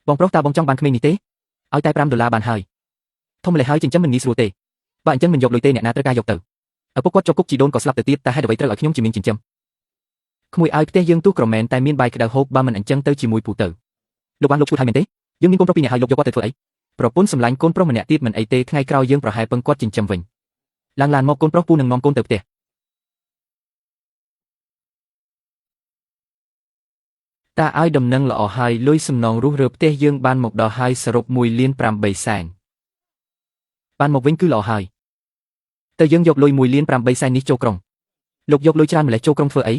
បងប្រុសតើបងចង់បានក្មេងនេះទេឲ្យតែ$5បានហើយធំម្លេះហើយចិញ្ចឹមមិនងាយស្រួលទេបើអញ្ចឹងមិនយកលុយទេអ្នកណាត្រូវការយកទៅឪពុកគាត់ជាប់គុកជីដូនក៏ស្លាប់ទៅទៀតតែហេតុអ្វីត្រូវឲ្យខ្ញុំជាមីងចិញ្ចឹមក្មួយឲ្យផ្ទះយើងទូក្រមែនតែមានបាយក្តៅហូបបើមិនអញ្ចឹងទៅជាមួយពូទៅលោកបានលោកឈួតហើយមែនទេយើងមានកូនប្រុសពីរនាក់ហើយលោកយកគាត់ទៅធ្វើអីប្រពន្ធសម្លាញ់កូនប្រុសម្នាក់ទៀតមិនអីទេថ្ងៃក្រោយយើងប្រហែលពឹងគាត់ចិញ្ចឹមវិញឡើងឡានមកកូនប្រុសពូនឹងនាំកូនទៅផ្ទះតាឲ្យដំណឹងល្អហើយលុយសំណងរស់រើផ្ទះយើងបានមកដល់ហើយសរុប$1.800,000បានមកវិញគឺល្អហើយទៅយើងយកលុយ$1.800,000នេះចូលក្រុងលោកយកលុយច្រើនម្លេះចូលក្រុងធ្វើអី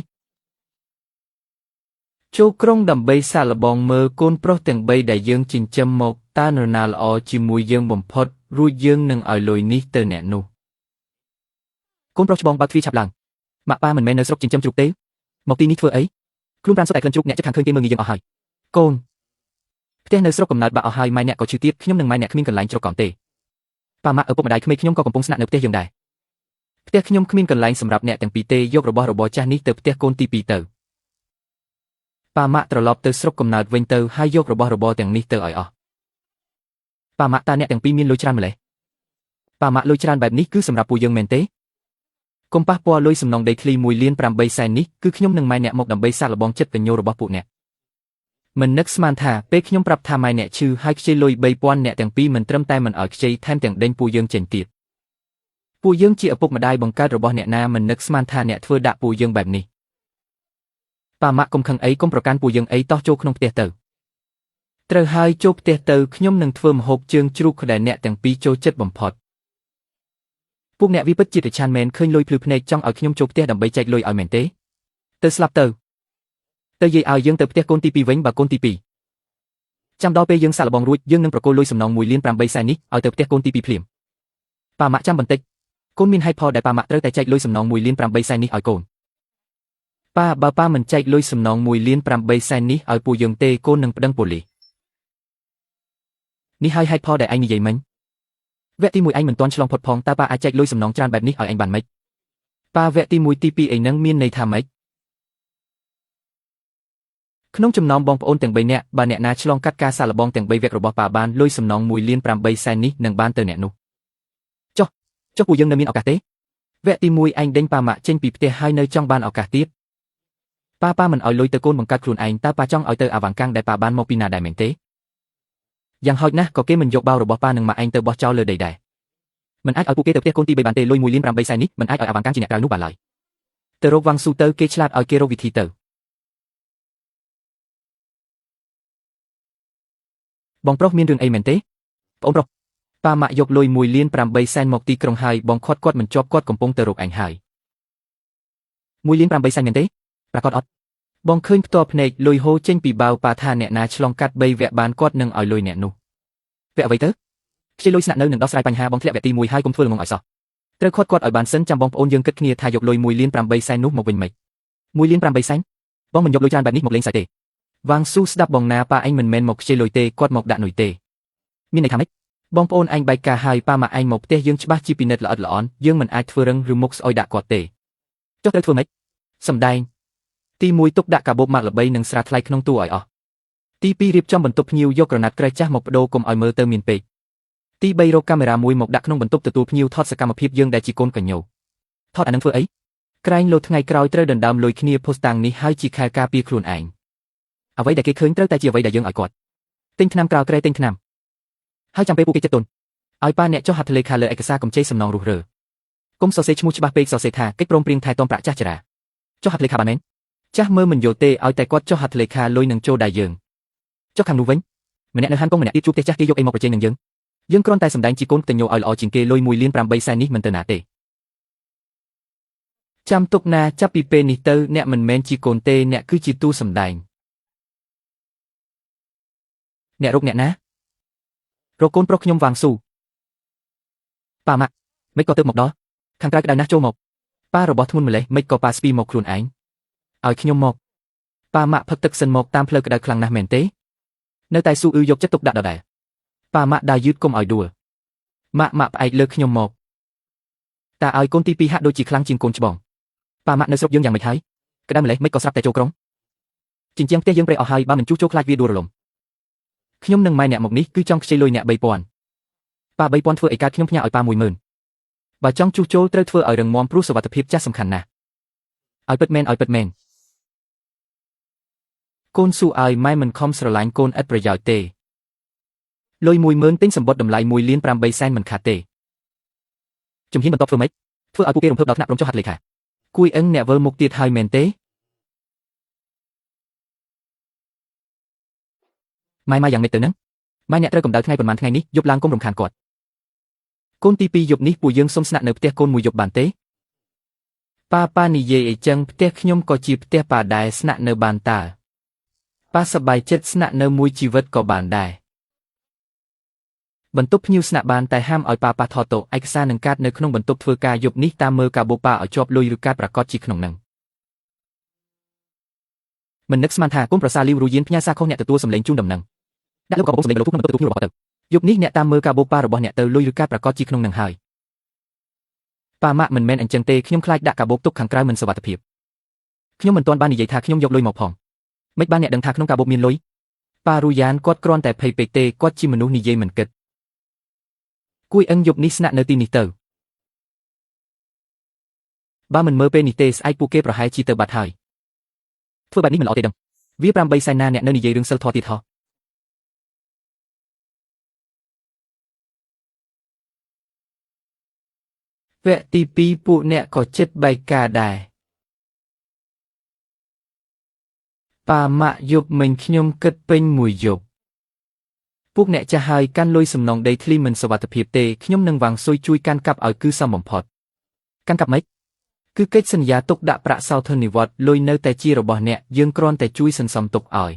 ចូលក្រុងដើម្បីសាកល្បងមើលកូនប្រុសទាំង3ដែលយើងចិញ្ចឹមមកតើនរណាល្អជាមួយយើងបំផុតរួចយើងនឹងឲ្យលុយនេះទៅអ្នកនោះកូនប្រុសច្បងបើកទ្វារឆាប់ឡើងម៉ាក់ប៉ាមិនមែននៅស្រុកចិញ្ចឹមជ្រូកទេមកទីនេះធ្វើអីខ្លួនប្រាំសុទ្ធតែក្លិនជ្រូកអ្នកចិត្តខាងឃើញគេមើលងាយយើងអស់ហើយកូនផ្ទះនៅស្រុកកំណើតបាក់អស់ហើយម៉ែអ្នកក៏ឈឺទៀតខ្ញុំនិងម៉ែអ្នកគ្មានកន្លែងជ្រកកោនទេប៉ាម៉ាក់ឪពុកម្ដាយក្មេងខ្ញុំក៏កំពុងស្នាក់នៅផ្ទះយើងដែរផ្ទះខ្ញុំគ្មានកន្លែងសម្រាប់អ្នកទាំងពីរទេយករបស់របរចាស់នេះទៅផ្ទះកូនទី2ទៅប៉ាម៉ាក់ត្រឡប់ទៅស្រុកកំណើតវិញទៅហើយយករបស់របរទាំងនេះទៅឲ្យអស់ប៉ាម៉ាក់តាអ្នកទាំងពីរមានលុយច្រើនម្ល៉េះប៉ាម៉ាក់លុយច្រើនបែបនេះគឺសម្រាប់ពួកយើងមែនទេកុំប៉ះពាល់លុយសំណងដីធ្លី$1.800,000នេះគឺខ្ញុំនិងម៉ែអ្នកមកដើម្បីសាកល្បងចិត្តកញ្ញោរបស់ពួកអ្នកមិននឹកស្មានថាពេលខ្ញុំប្រាប់ថាម៉ែអ្នកឈឺហើយខ្ចីលុយ$3,000អ្នកទាំងពីរមិនត្រឹមតែមិនឲ្យខ្ចីថែមទាំងដេញពួកយើងចេញទៀតពួកយើងជាឪពុកម្ដាយបង្កើតរបស់អ្នកណាមិននឹកស្មានថាអ្នកធ្វើដាក់ពួកយើងបែបនេះប៉ាម៉ាក់កុំខឹងអីកុំប្រកាន់ពួកយើងអីតោះចូលក្នុងផ្ទះទៅត្រូវហើយចូលផ្ទះទៅខ្ញុំនឹងធ្វើម្ហូបជើងជ្រូកដែលអ្នកទាំងពីរចូលចិត្តបំផុតពួកអ្នកវាពិតជាតិឆានមែនឃើញលុយភ្លឺភ្នែកចង់ឲ្យខ្ញុំចូលផ្ទះដើម្បីចែកលុយឲ្យមែនទេទៅស្លាប់ទៅយាយឲ្យយើងទៅផ្ទះកូនទី2វិញបើកូនទី2ចាំដល់ពេលយើងសាកល្បងរួចយើងនឹងប្រគល់លុយសំណង$1.800,000នេះឲ្យទៅផ្ទះកូនទី2ភ្លាមប៉ាម៉ាក់ចាំបន្តិចកូនមានហេតុផលដែលប៉ាម៉ាក់ត្រូវតែចែកលុយសំណង$1.800,000នេះឲ្យកូនបើប៉ាមិនចែកលុយសំណង$1.800,000នេះឲ្យពួកយើងទេកូននឹងប្តឹងប៉ូលីសនេះហើយហេតុផលដែលឯងនិយាយមិញវគ្គទី1ឯងមិនទាន់ឆ្លងផុតផងតើប៉ាអាចចែកលុយសំណងច្រើនបែបនេះឲ្យឯងបានម៉េចប៉ាវគ្គទី1ទី2អីហ្នឹងមានន័យថាម៉េចក្នុងចំណោមបងប្អូនទាំង3នាក់បើអ្នកណាឆ្លងកាត់ការសាកល្បងទាំង3វគ្គរបស់ប៉ាបានលុយសំណង$1.800,000នេះនឹងបានទៅអ្នកនោះចុះពួកយើងនៅមានឱកាសទេវគ្គទី1ឯងដេញប៉ាម៉ាក់ចេញពីផ្ទះហើយនៅចង់បានឱកាសទៀតប៉ាមិនឲ្យលុយទៅកូនបង្កើតខ្លួនឯងតើប៉ាចង់ឲ្យទៅអាវ៉ាំងកាំងដែលប៉ាបានមកពីណាដែរមែនទេយ៉ាងហោចណាស់ក៏គេមិនយកបាវរបស់ប៉ានិងម៉ាក់ឯងទៅបោះចោលលើដីដែរមិនអាចឲ្យពួកគេទៅផ្ទះកូនទី3បានទេលុយ$1.800,000នេះមិនអាចឲ្យអាវ៉ាំងកាំងជាអ្នកក្រៅនោះបានឡើយទៅរកវ៉ាងស៊ូទៅគេឆ្លាតឲ្យគេរកវិធីទៅបងប្រុសមានរឿងអីមែនទេបងប្រុសប៉ាម៉ាក់យកលុយ$1.800,000មកទីក្រុងហើយបងខាត់គាត់មិនជាប់គាត់កំពុងទៅរកឯងហើយ$1.800,000មែនទេប្រាកដអត់បងឃើញផ្ទាល់ភ្នែកលុយហូរចេញពីបាវប៉ាថាអ្នកណាឆ្លងកាត់3វគ្គបានគាត់នឹងឲ្យលុយអ្នកនោះវគ្គអ្វីទៅខ្ចីលុយស្នាក់នៅនឹងដោះស្រាយបញ្ហាបងធ្លាក់វគ្គទី1ហើយកុំធ្វើល្ងងឲ្យសោះត្រូវខាត់គាត់ឲ្យបានសិនចាំបងប្អូនយើងគិតគ្នាថាយកលុយ$1.800,000នោះមកវិញមិន$1.800,000បងមិនយកលុយច្រើនបែបនេះមកលេងសើចទេវ៉ាងស៊ូស្ដាប់បងណាប៉ាឯងមិនមែនមកខ្ចីលុយទេគាត់មកដាក់នុយទេមានន័យថាម៉េចបងប្អូនឯងបែកការហើយប៉ាម៉ាក់ឯងមកផ្ទះយើងច្បាស់ជាពិនិត្យល្អិតល្អន់យើងមិនអាចធ្វើរឹងឬមុខស្អុយដាក់គាត់ទេចុះត្រូវធ្វើម៉េចសម្ដែងទី1ទុកដាក់កាបូបម៉ាក់ល្បីនិងស្រាថ្លៃក្នុងទូឲ្យអស់ទី2រៀបចំបន្ទប់ភ្ញៀវយកក្រណាត់ក្រេះចាស់មកបដូរកុំឲ្យមើលទៅមានពេកទី3រកកាមេរ៉ាមួយមកដាក់ក្នុងបន្ទប់ទទួលភ្ញៀវថតសកម្មភាពយើងដែលជាកូនកញ្ញោថតអានឹងធ្វើអីក្រែងលោថ្ងៃក្រោយត្រូវដណ្ដើមលុយគ្នាផូស្តាំងនេះហើយជាខែការពារខ្លួនឯងអ្វីដែលគេឃើញត្រូវតែជាអ្វីដែលយើងឲ្យគាត់ទិញថ្នាំក្រៅក្រែទិញថ្នាំហើយចាំពេលពួកគេចិត្តទុនឲ្យប៉ាអ្នកចុះហត្ថលេខាលើឯកសារកម្ចីសំណងរុះរើគុំសរសេរឈ្មោះច្បាស់ពេកសរសេរថាកិច្ចព្រមព្រៀងថែទាំប្រាក់ចាស់ចរាចុះហត្ថលេខាបានមែនចាស់មើលមិនយល់ទេឲ្យតែគាត់ចុះហត្ថលេខាលុយនឹងចូលដៃយើងចុះខាងនោះវិញម្នាក់នៅហានកងម្នាក់ទៀតជួបផ្ទះចាស់គេយកអីមកប្រជែងនឹងយើងគ្រាន់តែសម្ដែងជាកូនកតញ្ញូឲ្យល្អជាងគេលុយ$1.800,000នេះមិនទៅណាទេចាំទុកណាចាប់ពីពេលនេះទៅអ្នកមិនមែនជាកូនទេអ្នកគឺជាតួសម្ដែងអ្នករកអ្នកណារកកូនប្រុសខ្ញុំវ៉ាងស៊ូប៉ាម៉ាក់មិនក៏ទៅមកដល់ខាងក្រៅក្តៅណាស់ចូលមកប៉ារបស់ធ្ងន់ម្លេះមិនក៏ប៉ាស្ពីមកខ្លួនឯងឲ្យខ្ញុំមកប៉ាម៉ាក់ផឹកទឹកសិនមកតាមផ្លូវក្តៅខ្លាំងណាស់មែនទេនៅតែស៊ូយកចិត្តទុកដាក់ដដែលប៉ាម៉ាក់ដើរយឺតកុំឲ្យដួលម៉ាក់ផ្អែកលើខ្ញុំមកតាឲ្យកូនទី2ហាក់ដូចជាខ្លាំងជាងកូនច្បងប៉ាម៉ាក់នៅស្រុកយើងយ៉ាងម៉េចហើយក្តៅម្លេះមិនក៏ស្រាប់តែចូលក្រុងជញ្ជាំងផ្ទះយើងប្រេះអស់ហើយបើមិនជួសជុលខ្លាចវាដួលរលំ ខ្ញុំនឹងម៉ែអ្នកមកនេះគឺចង់ខ្ចីលុយអ្នក3000ប៉ា3000ធ្វើអីកើតខ្ញុំផ្ញើឲ្យប៉ា10000បើចង់ជួសជុលត្រូវធ្វើឲ្យរឹងមាំព្រោះសុវត្ថិភាពចាស់សំខាន់ណាស់ឲ្យពិតមែនកូនសួរឲ្យម៉ែមិនខំស្រឡាញ់កូនឥតប្រយោជន៍ទេលុយ10000ទិញសម្បត្តិតម្លៃ1.8 លានមិនខាតទេជំហានបន្ទាប់ធ្វើម៉េចធ្វើឲ្យពួកគេរំភើបដល់ថ្នាក់ព្រមចុះហត្ថលេខាគួយអឹងអ្នកវិលមុខទៀតហើយមែនទេម៉ែយ៉ាងម៉េចទៅនឹងម៉ែអ្នកត្រូវកម្ដៅថ្ងៃប៉ុន្មានថ្ងៃនេះយប់ឡើងកុំរំខានគាត់កូនទី2យប់នេះពួកយើងសុំស្នាក់នៅផ្ទះកូនមួយយប់បានទេប៉ានិយាយអីចឹងផ្ទះខ្ញុំក៏ជាផ្ទះប៉ាដែរស្នាក់នៅបានតើប៉ាសប្បាយចិត្តស្នាក់នៅមួយជីវិតក៏បានដែរបន្ទប់ភ្ញៀវស្នាក់បានតែហាមឲ្យប៉ាប៉ះថតតុឯកសារនឹងកាតនៅក្នុងបន្ទប់ធ្វើការយប់នេះតាមមើលកាបូប៉ាឲ្យជាប់លុយឬកាតប្រកាសជាក្នុងនឹងមិននឹកស្មានថាកូនប្រសាលីវរូយៀនផ្ញើសារខុសអ្នកទទួលសម្លេងជូនដំណឹងដាក់លោកកាបូសម្លេងលោកក្នុងបន្ទប់ភ្ញៀវរបស់គាត់ទៅយប់នេះអ្នកតាមមើលកាបូប៉ារបស់អ្នកទៅលុយឬកាតប្រកាសជាក្នុងនឹងហើយប៉ាម៉ាក់មិនមែនអញ្ចឹងទេខ្ញុំខ្លាចដាក់កាបូបទុកខាងក្រៅមិនសុវត្ថិភាពខ្ញុំមិនទាន់បាននិយាយថាខ្ញុំយកលុយមកផងមិនបានអ្នកដឹងថាក្នុងកាបូបមានលុយប៉ារូយ៉ានគាត់គ្រាន់តែភ័យពេកទេគាត់ជាមនុស្សនិយាយមិនគិតគួយអឹងយប់នេះស្នាក់នៅទីនេះទៅបើមិនមើលពេលនេះទេស្អែកពួកគេប្រហែលជាទៅបាត់ហើយធ្វើបែបនេះមិនល្អទេដឹងវា8សែនណាអ្នកនៅនិយាយរឿងសិលធម៌ទៀតហ៎វគ្គទី2ពួកអ្នកក៏ចិត្តបែកការដែរប៉ាម៉ាក់យប់មិញខ្ញុំគិតពេញមួយយប់ពួកអ្នកចាស់ហើយកាន់លុយសំណងដីធ្លីមិនសុវត្ថិភាពទេខ្ញុំនឹងវាងស៊ុយជួយកាន់កាប់ឲ្យគឺសមបំផុតកាន់កាប់ម៉េចគឺកិច្ចសន្យាទុកដាក់ប្រាក់សោធននិវត្តន៍លុយនៅតែជារបស់អ្នកយើងគ្រាន់តែជួយសន្សំទុកឲ្យ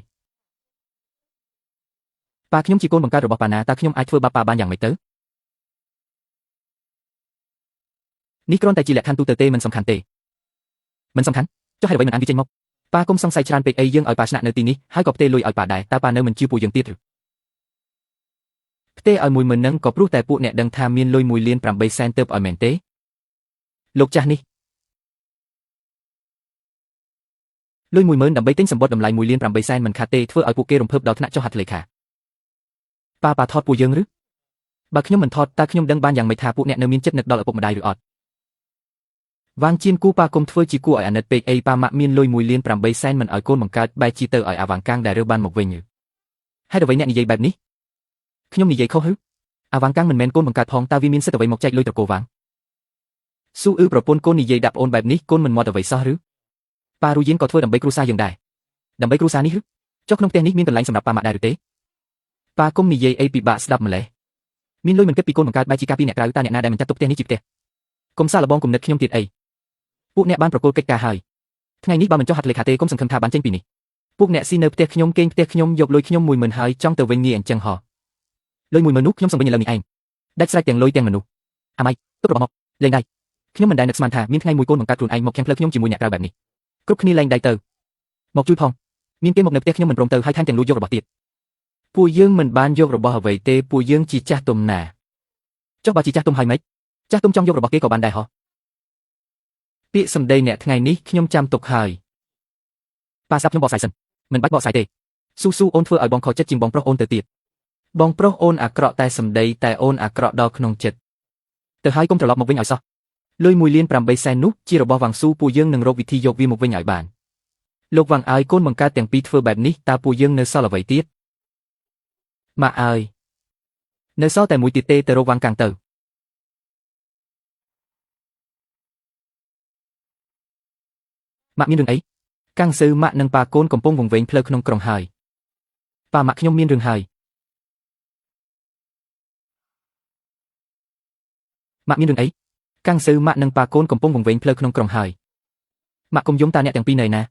ប៉ាខ្ញុំជាកូនបង្កើតរបស់ប៉ាណាតើខ្ញុំអាចធ្វើបាបប៉ាបានយ៉ាងម៉េចទៅនេះគ្រាន់តែជាលក្ខខណ្ឌទូទៅទេមិនសំខាន់ទេមិនសំខាន់ចុះហេតុអ្វីមិនអានវាចេញមកប៉ាកុំសង្ស័យច្រើនពេកអីយើងឲ្យប៉ាឆ្នាក់នៅទីនេះហើយក៏ផ្ទេរលុយឲ្យប៉ាដែរតើប៉ានៅមិនជឿពួកយើងទៀតឬផ្ទេរឲ្យ10000នឹងក៏ព្រោះតែពួកអ្នកដឹងថាមានលុយ1.8 លានទៅឲ្យមែនទេលោកចាស់នេះលុយ10000ដើម្បីទិញសម្បត្តិតម្លៃ1.8 លានមិនខាតទេធ្វើឲ្យពួកគេរំភើបដល់ថ្នាក់ចុះហត្ថលេខាប៉ាថតពួកយើងឬបើខ្ញុំមិនថតតើខ្ញុំដឹងបានយ៉ាងម៉េចថាពួកអ្នកនៅមានចិត្តនឹកដល់ឪពុកម្ដាយឬអត់វាងជៀនគូប៉ាគុំធ្វើជាគួរឲ្យអាណិតពេកអីប៉ាម៉ាក់មានលុយ1.8 លានមិនឲ្យកូនបង្កើតបែរជាទៅឲ្យអាវាងកាំងដែលរើបានមកវិញហេតុអ្វីអ្នកនិយាយបែបនេះខ្ញុំនិយាយខុសឬអាវាងកាំងមិនមែនកូនបង្កើតផងតើវាមានសិទ្ធិអ្វីមកចែកលុយត្រកូលវាងស៊ូប្រពន្ធកូននិយាយដាក់ប្អូនបែបនេះកូនមិនមកអ្វីសោះឬប៉ារូយៀនក៏ធ្វើដើម្បីគ្រួសារយើងដែរដើម្បីគ្រួសារនេះឬចុះក្នុងផ្ទះនេះមានកន្លែងសម្រាប់ប៉ាម៉ាក់ដែរឬទេប៉ាគុំនិយាយអីពិបាកស្ដាប់ម្លេះមានលុយមិនគិតពីកូនបង្កើតបែរជាការពីអ្នកក្រៅតើអ្នកណាដែលមិនចាត់ទុកផ្ទះនេះជាផ្ទះគុំសាឡបងគំនិតខ្ញុំទៀតអីពួកអ្នកបានប្រគល់កិច្ចការហើយថ្ងៃនេះបើមិនចុះហត្ថលេខាទេគុំសង្ឃឹមថាបានចេញពីនេះពួកអ្នកស៊ីនៅផ្ទះខ្ញុំគេងផ្ទះខ្ញុំយកលុយខ្ញុំ10000ហើយចង់ទៅវិញងាយអញ្ចឹងហ៎លុយ10000នោះខ្ញុំសងវិញឥឡូវនេះឯងដាច់ស្រេចទាំងលុយទាំងមនុស្សអាម៉ៃទុករបស់មកលេងដៃខ្ញុំមិនដែលនឹកស្មានថាមានថ្ងៃមួយកូនបង្កើតខ្លួនឯងមកខាំផ្លូវខ្ញុំជាមួយអ្នកក្រៅបែបនេះគ្រប់គ្នាលែងដៃទៅមកជួយផងមានគេមកនៅផ្ទះខ្ញុំមិនព្រមទៅហើយថែមទាំងលួចយករបស់ទៀតពួកយើងមិនបានយករបស់អ្វីទេពួកយើងជាចាស់ទុំណាចុះបើជាចាស់ទុំហើយម៉េចចាស់ទុំចង់យករបស់គេក៏បានដែរហ៎ពាក្យសម្ដីអ្នកថ្ងៃនេះខ្ញុំចាំទុកហើយប៉ាស្ដាប់ខ្ញុំបកស្រាយសិនមិនបាច់បកស្រាយទេស៊ូអូនធ្វើឲ្យបងខកចិត្តជាងបងប្រុសអូនទៅទៀតបងប្រុសអូនអាក្រក់តែសម្ដីតែអូនអាក្រក់ដល់ក្នុងចិត្តទៅហើយកុំត្រឡប់មកវិញឲ្យសោះលុយ1.8 លាននោះជារបស់វាងស៊ូពួកយើងនឹងរកវិធីយកវាមកវិញឲ្យបានលោកវាងឲ្យកូនបង្កើតទាំងពីរធ្វើបែបនេះតើពួកយើងនៅសល់អ្វីទៀតម៉ាក់អើយនៅសល់តែមួយទៀតទេទៅរកវាងកាំងទៅម៉ាក់មានរឿងអីកាំងស៊ឺម៉ាក់និងប៉ាកូនកំពុងវង្វេងផ្លូវក្នុងក្រុងហើយប៉ាម៉ាក់ខ្ញុំមានរឿងហើយម៉ាក់មានរឿងអីកាំងស៊ឺម៉ាក់និងប៉ាកូនកំពុងវង្វេងផ្លូវក្នុងក្រុងហើយម៉ាក់កុំយំតាអ្នកទាំងពីរនៅណា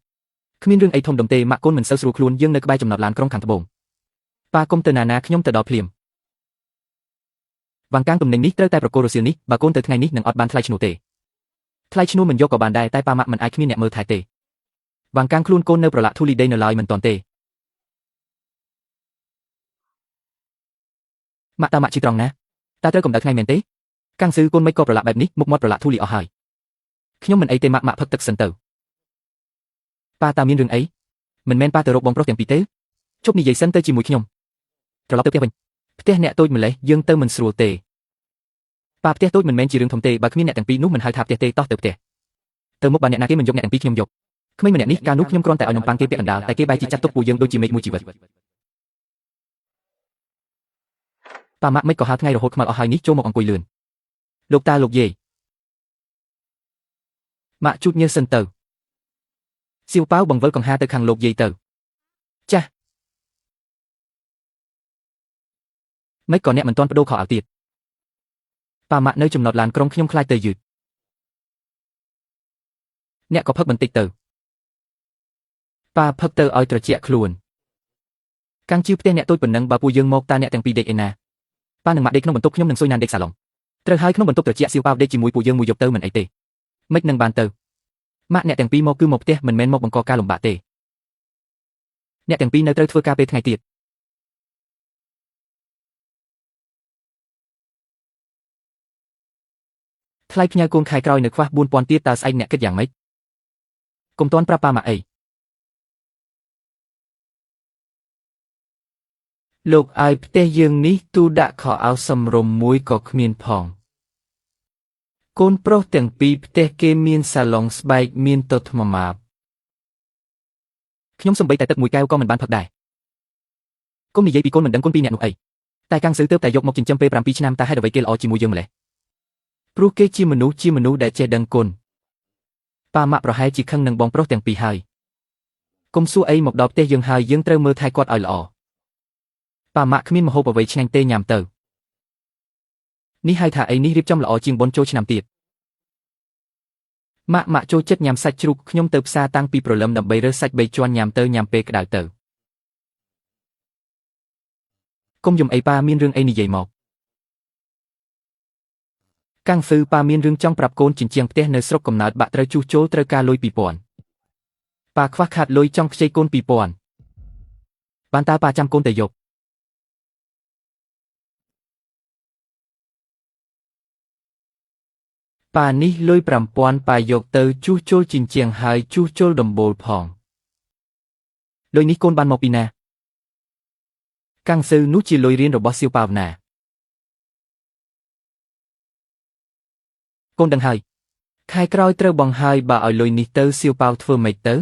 គ្មានរឿងអីធំដុំទេម៉ាក់កូនមិនសូវស្រួលខ្លួនយើងនៅក្បែរចំណតឡានក្រុងខាងត្បូងប៉ាកុំទៅណាខ្ញុំទៅដល់ភ្លាមវាងកាំងទំនិញនេះត្រូវតែប្រគល់រសៀលនេះបើកូនទៅថ្ងៃនេះនឹងអត់បានថ្លៃឈ្នួលទេថ្លៃឈ្នួលមិនយកក៏បានដែរតែប៉ាម៉ាក់មិនអាចគ្មានអ្នកមើលថែទេវាងកាំងខ្លួនកូននៅប្រឡាក់ធូលីដេនៅឡើយមិនទាន់ទេម៉ាក់តាម៉ាក់ជិះត្រង់ណាតើត្រូវកម្ដៅថ្ងៃមែនទេកាំងស៊ឺកូនមិនក៏ប្រឡាក់បែបនេះមុខមាត់ប្រឡាក់ធូលីអស់ហើយខ្ញុំមិនអីទេម៉ាក់ផឹកទឹកសិនទៅប៉ាតាមានរឿងអីមិនមែនប៉ាទៅរកបងប្រុសទាំងពីរទេជប់និយាយសិនទៅជាមួយខ្ញុំ ត្រឡប់ទៅផ្ទះវិញផ្ទះអ្នកតូចម្លេះយើងទៅមិនស្រួលទេប៉ាផ្ទះតូចមិនមែនជារឿងធំទេបើគ្មានអ្នកទាំងពីរនោះមិនហៅថាផ្ទះទេតោះទៅផ្ទះទៅមុខបើអ្នកណាគេមិនយកអ្នកទាំងពីរខ្ញុំយកក្មេងម្នាក់នេះកាលនោះខ្ញុំគ្រាន់តែឲ្យនំប៉័ងគេពាក់កណ្ដាលតែគេបែរជាចាត់ទុកពួកយើងដូចជាមេឃមួយជីវិតប៉ាម៉ាក់មិនក៏ហៅថ្ងៃរហូតខ្មៅអស់ហើយនេះចូលមកអង្គុយលឿនលោកតាលោកយាយម៉ាក់ជូតញើសសិនទៅសៀវប៉ាវបង្វិលកង្ហាទៅខាងលោកយាយទៅចាស់មិនក៏អ្នកមិនទាន់បដូរខោអាវទៀតប៉ាម៉ាក់នៅចំណតឡានក្រុងខ្ញុំខ្លាចទៅយឺតអ្នកក៏ផឹកបន្តិចទៅប៉ាផឹកទៅឲ្យត្រជាក់ខ្លួនកាំងជឿផ្ទះអ្នកតូចប៉ុណ្ណឹងបើពួកយើងមកតាអ្នកទាំងពីរដេកឯណាប៉ានឹងម៉ាក់ដេកក្នុងបន្ទប់ខ្ញុំនឹងស៊ុយណានដេកសាឡុងត្រូវហើយក្នុងបន្ទប់ត្រជាក់សៀវប៉ាវដេកជាមួយពួកយើងមួយយប់ទៅមិនអីទេមិននឹងបានទៅម៉ាក់អ្នកទាំងពីរមកគឺមកផ្ទះមិនមែនមកបង្កការលំបាកទេអ្នកទាំងពីរនៅត្រូវធ្វើការពេលថ្ងៃទៀតថ្លៃផ្ញើកូនខែក្រោយនៅខ្វះ 4000 ទៀតតើស្អែកអ្នកគិតយ៉ាងម៉េចកុំទាន់ប្រាប់ប៉ាម៉ាក់អីលោកអាយផ្ទះយើងនេះទូដាក់ខោអាវសំរុំមួយក៏គ្មានផងកូនប្រុសទាំងពីរផ្ទះគេមានសាឡុងស្បែកមានតុថ្មម៉ាបខ្ញុំសំបីតែទឹកមួយកែវក៏មិនបានផឹកដែរកុំនិយាយពីកូនមិនដឹងគុណពីអ្នកនោះអីតែកាំងស៊ឺទើបតែយកមកចិញ្ចឹមពេល7ឆ្នាំតែហេតុអ្វីគេល្អជាមួយយើងម្ល៉េះព្រោះគេជាមនុស្សដែលចេះដឹងគុណប៉ាម៉ាក់ប្រហែលជាខឹងនឹងបងប្រុសទាំងពីរហើយកុំសួរអីមកដល់ផ្ទះយើងហើយយើងត្រូវមើលថែគាត់ឲ្យល្អប៉ាម៉ាក់គ្មានម្ហូបអ្វីឆ្ងាញ់ទេញ៉ាំទៅនេះហៅថាអីនេះរៀបចំល្អជាងបុណ្យចូលឆ្នាំទៀតម៉ាក់ចូលចិត្តញ៉ាំសាច់ជ្រូកខ្ញុំទៅផ្សារតាំងពីព្រលឹមដើម្បីរើសសាច់3ជាន់ញ៉ាំទៅញ៉ាំពេលក្តៅទៅកុំយំអីប៉ាមានរឿងអីនិយាយមកកាំងហ្វឺប៉ាមានរឿងចង់ប្រាប់កូនជញ្ជាំងផ្ទះនៅស្រុកកំណើតបាក់ត្រូវជួសជុលត្រូវការលុយ 2000 ប៉ាខ្វះខាតលុយចង់ខ្ចីកូន 2000 បានតើប៉ាចាំកូនទៅយកប៉ានេះលុយ 5000 ប៉ាយកទៅជួសជុលជញ្ជាំងហើយជួសជុលដំបូលផងលុយនេះកូនបានមកពីណាកាំងស៊ឺនោះជាលុយរៀនរបស់សៀវប៉ាវណាកូនដឹងហើយខែក្រោយត្រូវបងហើយបើឲ្យលុយនេះទៅសៀវប៉ាវធ្វើម៉េចទៅ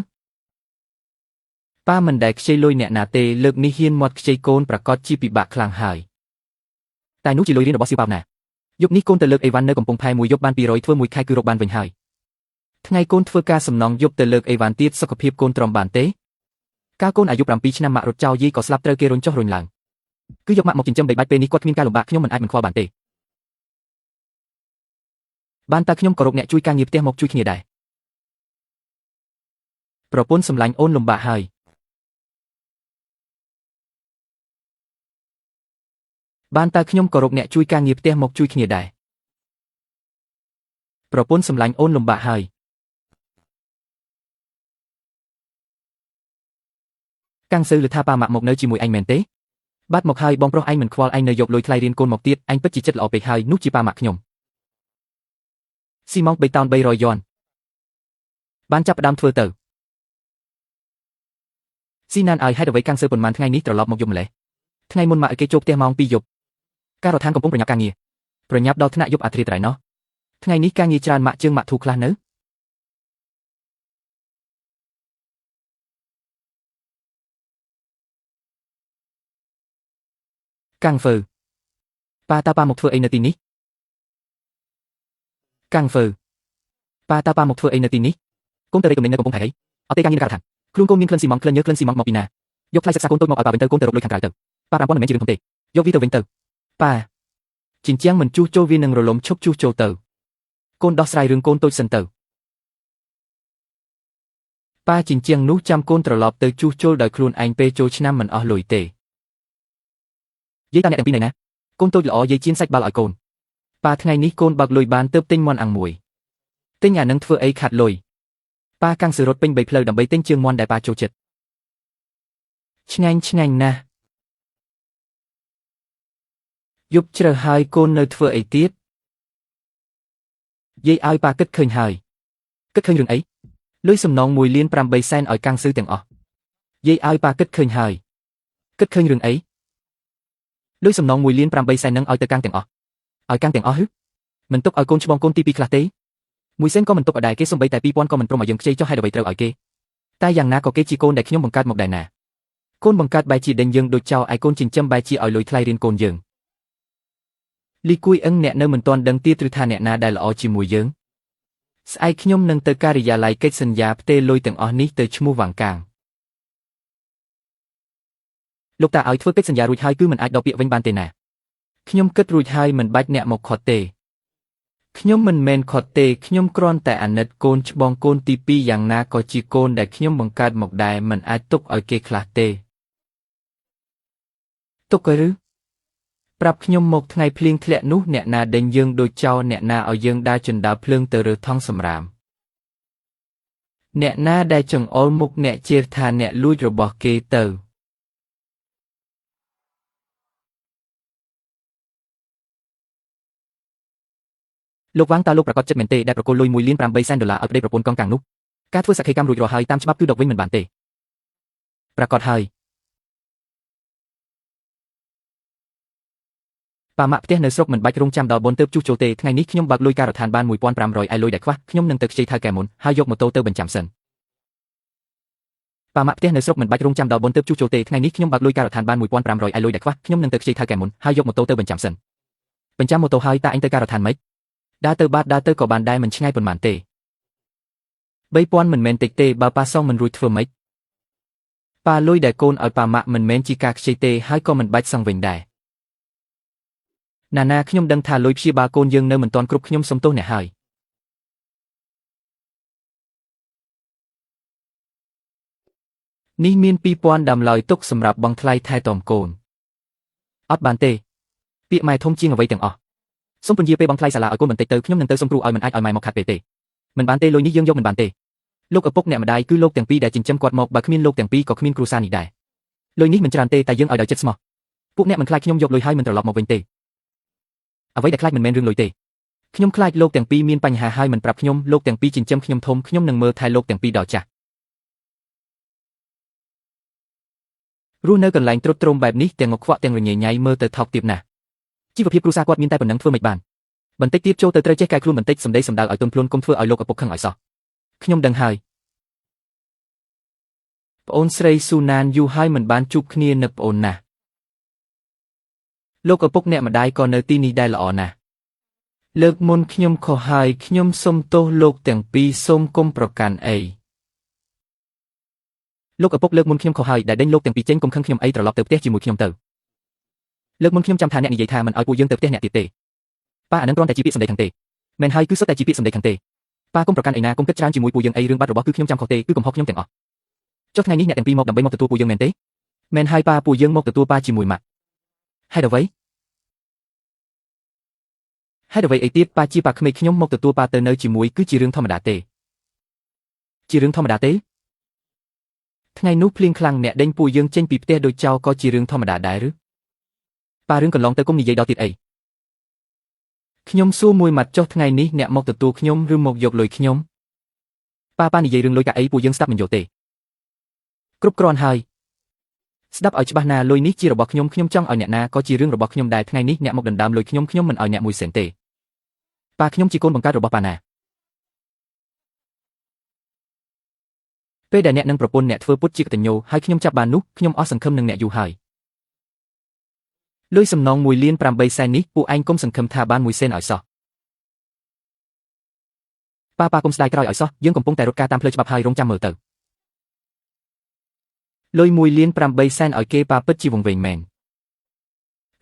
ប៉ាមិនដែលខ្ចីលុយអ្នកណាទេលើកនេះហ៊ានមាត់ខ្ចីកូនប្រកាសជាពិបាកខ្លាំងហើយតែនោះជាលុយរៀនរបស់សៀវប៉ាវណាយប់នេះកូនទៅលើកអីវ៉ាន់នៅកំពង់ផែមួយយប់បាន200ធ្វើមួយខែគឺរកបានវិញហើយថ្ងៃកូនធ្វើការសំណងយប់ទៅលើកអីវ៉ាន់ទៀតសុខភាពកូនទ្រាំបានទេកាលកូនអាយុ7ឆ្នាំម៉ាក់រត់ចោលយាយក៏ស្លាប់ត្រូវគេរុញចុះរុញឡើងគឺយកម៉ាក់មកចិញ្ចឹមបីបាច់ពេលនេះគាត់គ្មានការលំបាកខ្ញុំមិនអាចមិនខ្វល់បានទេបានតែខ្ញុំក៏រកអ្នកជួយការងារផ្ទះមកជួយគ្នាដែរប្រពន្ធសម្លាញ់អូនលំបាកហើយបានតែខ្ញុំក៏រកអ្នកជួយការងារផ្ទះមកជួយគ្នាដែរប្រពន្ធសម្លាញ់អូនលំបាកហើយកាំងស៊ឺលថាប៉ាម៉ាក់មកនៅជាមួយឯងមែនទេបាត់មកហើយបងប្រុសឯងមិនខ្វល់ឯងនៅយកលុយថ្លៃរៀនកូនមកទៀតឯងពិតជាចិត្តល្អពេកហើយនោះជាប៉ាម៉ាក់ខ្ញុំស៊ីម៉ង3តោន300 យន់បានចាប់ផ្ដើមធ្វើទៅស៊ីណានឲ្យហេតុអ្វីកាំងស៊ឺប៉ុន្មានថ្ងៃនេះត្រឡប់មកយប់ម្លេះថ្ងៃមុនម៉ាក់ឲ្យគេចូលផ្ទះម៉ោង 2 យប់ការរដ្ឋានកំពុងប្រញាប់ការងារប្រញាប់ដល់ថ្នាក់យប់អាធ្រាត្រៃណោះថ្ងៃនេះការងារច្រើនម៉ាក់ជើងម៉ាក់ធូរខ្លះនៅកាំងហ្វឺប៉ាតើប៉ាមកធ្វើអីនៅទីនេះកាំងហ្វឺប៉ាតើប៉ាមកធ្វើអីនៅទីនេះកូនទៅរែកទំនិញនៅកំពង់ផែអត់ទេការងារនៅការដ្ឋានខ្លួនកូនមានក្លិនស៊ីម៉ងក្លិនញើសក្លិនស៊ីម៉ងមកពីណាយកថ្លៃសិក្សាកូនតូចមកឲ្យប៉ាវិញទៅកូនទៅរកលុយខាងក្រៅទៅប៉ា5000មិនមែនជារឿងធំទេយកវាទៅវិញទៅប៉ាជញ្ជាំងមិនជួសជុលវានឹងរលំឈប់ជួសជុលទៅកូនដោះស្រាយរឿងកូនតូចសិនទៅប៉ាជញ្ជាំងនោះចាំកូនត្រឡប់ទៅជួសជុលដោយខ្លួនឯងពេលចូលឆ្នាំមិនអស់លុយទេយាយតាអ្នកទាំងពីរណែណាកូនតូចល្អយាយជៀនសាច់បាល់ឲ្យកូនប៉ាថ្ងៃនេះកូនបើកលុយបានទៅទិញមាន់អាំងមួយទិញអានឹងធ្វើអីខាត់លុយប៉ាកាំងស៊ឺរត់ពេញ3ផ្លូវដើម្បីទិញជើងមាន់ដែលប៉ាចូលចិត្តឆ្ងាញ់ណាស់យប់ជ្រៅហើយកូននៅធ្វើអីទៀតយាយឲ្យប៉ាគិតឃើញហើយគិតឃើញរឿងអីលុយសំណង1.8 លានសែនឲ្យកាំងស៊ឺទាំងអស់យាយឲ្យប៉ាគិតឃើញហើយគិតឃើញរឿងអី លុយសំណង1លាន8សែននឹងឲ្យទៅកាំងទាំងអស់ឲ្យកាំងទាំងអស់ហឺមិនទុកឲ្យកូនច្បងកូនទី2ខ្លះទេ1សែនក៏មិនទុកឲ្យដែរគេសំបីតែ2000ក៏មិនព្រមឲ្យយើងខ្ចីចុះហេតុអ្វីត្រូវឲ្យគេតែយ៉ាងណាក៏គេជាកូនដែលខ្ញុំបង្កើតមកដែរណាកូនបង្កើតបែរជាដេញយើងដូចចោលឲ្យកូនចិញ្ចឹមបែរជាឲ្យលុយថ្លៃរៀនកូនយើងលីគួយអឹងអ្នកនៅមិនទាន់ដឹងទៀតឬថាអ្នកណាដែលល្អជាមួយយើងស្អែកខ្ញុំនឹងទៅការិយាល័យកិច្ចសន្យាផ្ទេរលុយទាំងអស់នេះទៅឈ្មោះវ៉ាងកាងលោកតាឲ្យធ្វើកិច្ចសន្យារួចហើយគឺមិនអាចដកពាក្យវិញបានទេណាខ្ញុំគិតរួចហើយមិនបាច់អ្នកមកខត់ទេខ្ញុំមិនមែនខត់ទេខ្ញុំគ្រាន់តែអាណិតកូនច្បងកូនទី2យ៉ាងណាក៏ជាកូនដែលខ្ញុំបង្កើតមកដែរមិនអាចទុកឲ្យគេខ្លះទេទុកឬប្រាប់ខ្ញុំមកថ្ងៃភ្លៀងធ្លាក់នោះអ្នកណាដេញយើងដូចចោលអ្នកណាឲ្យយើងដើរចិនដើរភ្លើងទៅរើថងសម្រាមអ្នកណាដែលចង្អុលមុខអ្នកជេរថាអ្នកលួចរបស់គេទៅលោកវ៉ាងតើលោកប្រកាសចិត្តមែនទេដែលប្រគល់លុយ1លាន8សែនដុល្លារឲ្យប្តីប្រពន្ធកងកាំងនោះការធ្វើសក្ខីកម្មរួចរាល់ហើយតាមច្បាប់គឺដកវិញមិនបានទេប្រកាសហើយប៉ាម៉ាក់ផ្ទះនៅស្រុកមិនបាច់រងចាំដល់បុណ្យទើបជួសជុលទេថ្ងៃនេះខ្ញុំបើកលុយការដ្ឋានបាន1500ឯលុយដែលខ្វះខ្ញុំនឹងទៅខ្ចីថៅកែមុនហើយយកម៉ូតូទៅបញ្ចាំសិនប៉ាម៉ាក់ផ្ទះនៅស្រុកមិនបាច់រងចាំដល់បុណ្យទើបជួសជុលទេថ្ងៃនេះខ្ញុំបើកលុយការដ្ឋានបាន1500ឯលុយដែលខ្វះខ្ញុំនឹងទៅខ្ចីថៅកែមុនហើយយកម៉ូតូទៅបញ្ចាំសិនបញ្ចាំម៉ូតូហើយតាអញទៅការដ្ឋានម៉េចដើរទៅបាតដើរទៅក៏បានដែរមិនឆ្ងាយប៉ុន្មានទេ3000មិនមែនតិចទេបើប៉ាសងមិនរួចធ្វើម៉េចប៉ាលុយដែលកូនឲ្យប៉ាម៉ាក់មិនមែនជាការខ្ចីទេហើយក៏មិនបាច់សងវិញដែរណាខ្ញុំដឹងថាលុយព្យាបាលកូនយើងនៅមិនទាន់គ្រប់ខ្ញុំសុំទោសអ្នកហើយនេះមាន2000ដាំឡើយទុកសម្រាប់បង់ថ្លៃថែទាំកូនអត់បានទេពាក្យម៉ែធំជាងអ្វីទាំងអស់សូមពន្យាពេលបង់ថ្លៃសាលាឲ្យកូនបន្តិចទៅខ្ញុំនឹងទៅសុំគ្រូឲ្យមិនអាចឲ្យម៉ែមកខាត់ពេលទេមិនបានទេលុយនេះយើងយកមិនបានទេលោកឪពុកអ្នកម្ដាយគឺលោកទាំងពីរដែលចិញ្ចឹមគាត់មកបើគ្មានលោកទាំងពីរក៏គ្មានគ្រួសារនេះដែរលុយនេះមិនច្រើនទេតែយើងឲ្យដោយចិត្តស្មោះពួកអ្នកមិនខ្លាចខ្ញុំយកលុយហើយមិនត្រឡប់មកវិញទេអ្វីដែលខ្លាចមិនមែនរឿងលុយទេខ្ញុំខ្លាចលោកទាំងពីរមានបញ្ហាហើយមិនប្រាប់ខ្ញុំលោកទាំងពីរចិញ្ចឹមខ្ញុំធំខ្ញុំនឹងមើលថែលោកទាំងពីរដល់ចាស់រស់នៅកន្លែងទ្រុឌទ្រោមបែបនេះទាំងងខ្វក់ទាំងរញ៉េញ៉ៃមើលទៅថោកទាបណាស់ជីវភាពគ្រួសារគាត់មានតែប៉ុណ្ណឹងធ្វើមិនបានបន្តិចទៀតចូលទៅត្រូវចេះកែខ្លួនបន្តិចសម្ដីសម្ដៅឲ្យទន់ភ្លន់កុំធ្វើឲ្យលោកឪពុកខឹងឲ្យសោះខ្ញុំដឹងហើយប្អូនស្រីស៊ូណានយូរហើយមិនបានជួបគ្នានឹកប្អូនណាស់លោកឪពុកអ្នកម្ដាយក៏នៅទីនេះដែរល្អណាស់លើកមុនខ្ញុំខុសហើយខ្ញុំសុំទោសលោកទាំងពីរសូមកុំប្រកាន់អីលោកឪពុកលើកមុនខ្ញុំខុសហើយដែលដេញលោកទាំងពីរចេញកុំខឹងខ្ញុំអីត្រឡប់ទៅផ្ទះជាមួយខ្ញុំទៅលើកមុនខ្ញុំចាំថាអ្នកនិយាយថាមិនឲ្យពួកយើងទៅផ្ទះអ្នកទៀតទេប៉ាអានឹងគ្រាន់តែជាពាក្យសម្ដីខាងទេមែនហើយគឺសុទ្ធតែជាពាក្យសម្ដីខាងទេប៉ាកុំប្រកាន់អីណាកុំគិតច្រើនជាមួយពួកយើងអីរឿងបាត់របស់គឺខ្ញុំចាំខុសទេគឺកំហុសខ្ញុំទាំងអស់ចុះថ្ងៃនេះអ្នកទាំងពីរមកដើម្បីមកទទួលពួកយើងមែនទេមែនហើយប៉ាពួកយើងមកទទួលប៉ាជាមួយម៉ាក់ហេតុអ្វីអីទៀតប៉ាជាប៉ាក្មេកខ្ញុំមកទទួលប៉ាទៅនៅជាមួយគឺជារឿងធម្មតាទេជារឿងធម្មតាទេថ្ងៃនោះភ្លៀងខ្លាំងអ្នកដេញពួកយើងចេញពីផ្ទះដូចចោលក៏ជារឿងធម្មតាដែរឬប៉ារឿងកន្លងទៅគុំនិយាយដល់ទៀតអីខ្ញុំសួរមួយម៉ាត់ចុះថ្ងៃនេះអ្នកមកទទួលខ្ញុំឬមកយកលុយខ្ញុំប៉ានិយាយរឿងលុយកាអីពួកយើងស្ដាប់មិនយល់ទេគ្រប់គ្រាន់ហើយស្ដាប់ឲ្យច្បាស់ណាលុយនេះជារបស់ខ្ញុំចង់ឲ្យអ្នកណាក៏ជារឿងរបស់ខ្ញុំដែរថ្ងៃនេះអ្នកមកដណ្ដើមលុយខ្ញុំមិនឲ្យអ្នកមួយសេនទេប៉ាខ្ញុំជាកូនបង្កើតរបស់ប៉ាណាពេលដែលអ្នកនឹងប្រពន្ធអ្នកធ្វើពុតជាកតញ្ញូហើយខ្ញុំចាប់បាននោះខ្ញុំអស់សង្ឃឹមនឹងអ្នកយូរហើយលុយសំណង1លាន8សែននេះពួកឯងកុំសង្ឃឹមថាបាន1សេនឲ្យសោះប៉ាកុំស្ដាយក្រោយឲ្យសោះយើងកំពុងតែរត់ការតាមផ្លូវច្បាប់ហើយរងចាំមើលទៅលុយ1លាន8សែនឲ្យគេប៉ាពិតជាវង្វេងមែន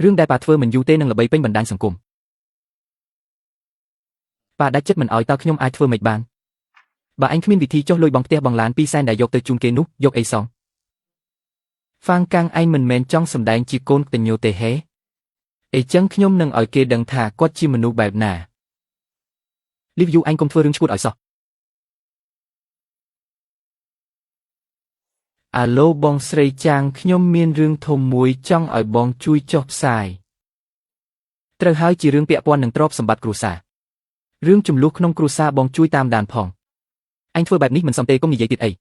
រឿងដែលប៉ាធ្វើមិនយូរទេនឹងល្បីពេញបណ្ដាញសង្គមប៉ាដាច់ចិត្តមិនឲ្យតើខ្ញុំអាចធ្វើមិនបានបើអញគ្មានវិធីចុះលុយបង់ផ្ទះបង់ឡាន2សែនដែលយកទៅជូនគេនោះយកអីសងហ្វាងកាំងឯងមិនមែនចង់សម្ដែងជាកូនកតញ្ញូទេហេអីចឹងខ្ញុំនឹងឲ្យគេដឹងថាគាត់ជាមនុស្សបែបណាលីវយូអញកុំធ្វើរឿងឈួតឲ្យសោះអាឡូបងស្រីចាងខ្ញុំមានរឿងធំមួយចង់ឲ្យបងជួយចុះផ្សាយត្រូវហើយជារឿងពាក់ព័ន្ធនឹងទ្រព្យសម្បត្តិគ្រួសាររឿងចំនួនក្នុងគ្រួសារបងជួយតាមដានផងអញធ្វើបែបនេះមិនសមទេកុំនិយាយទៀតអី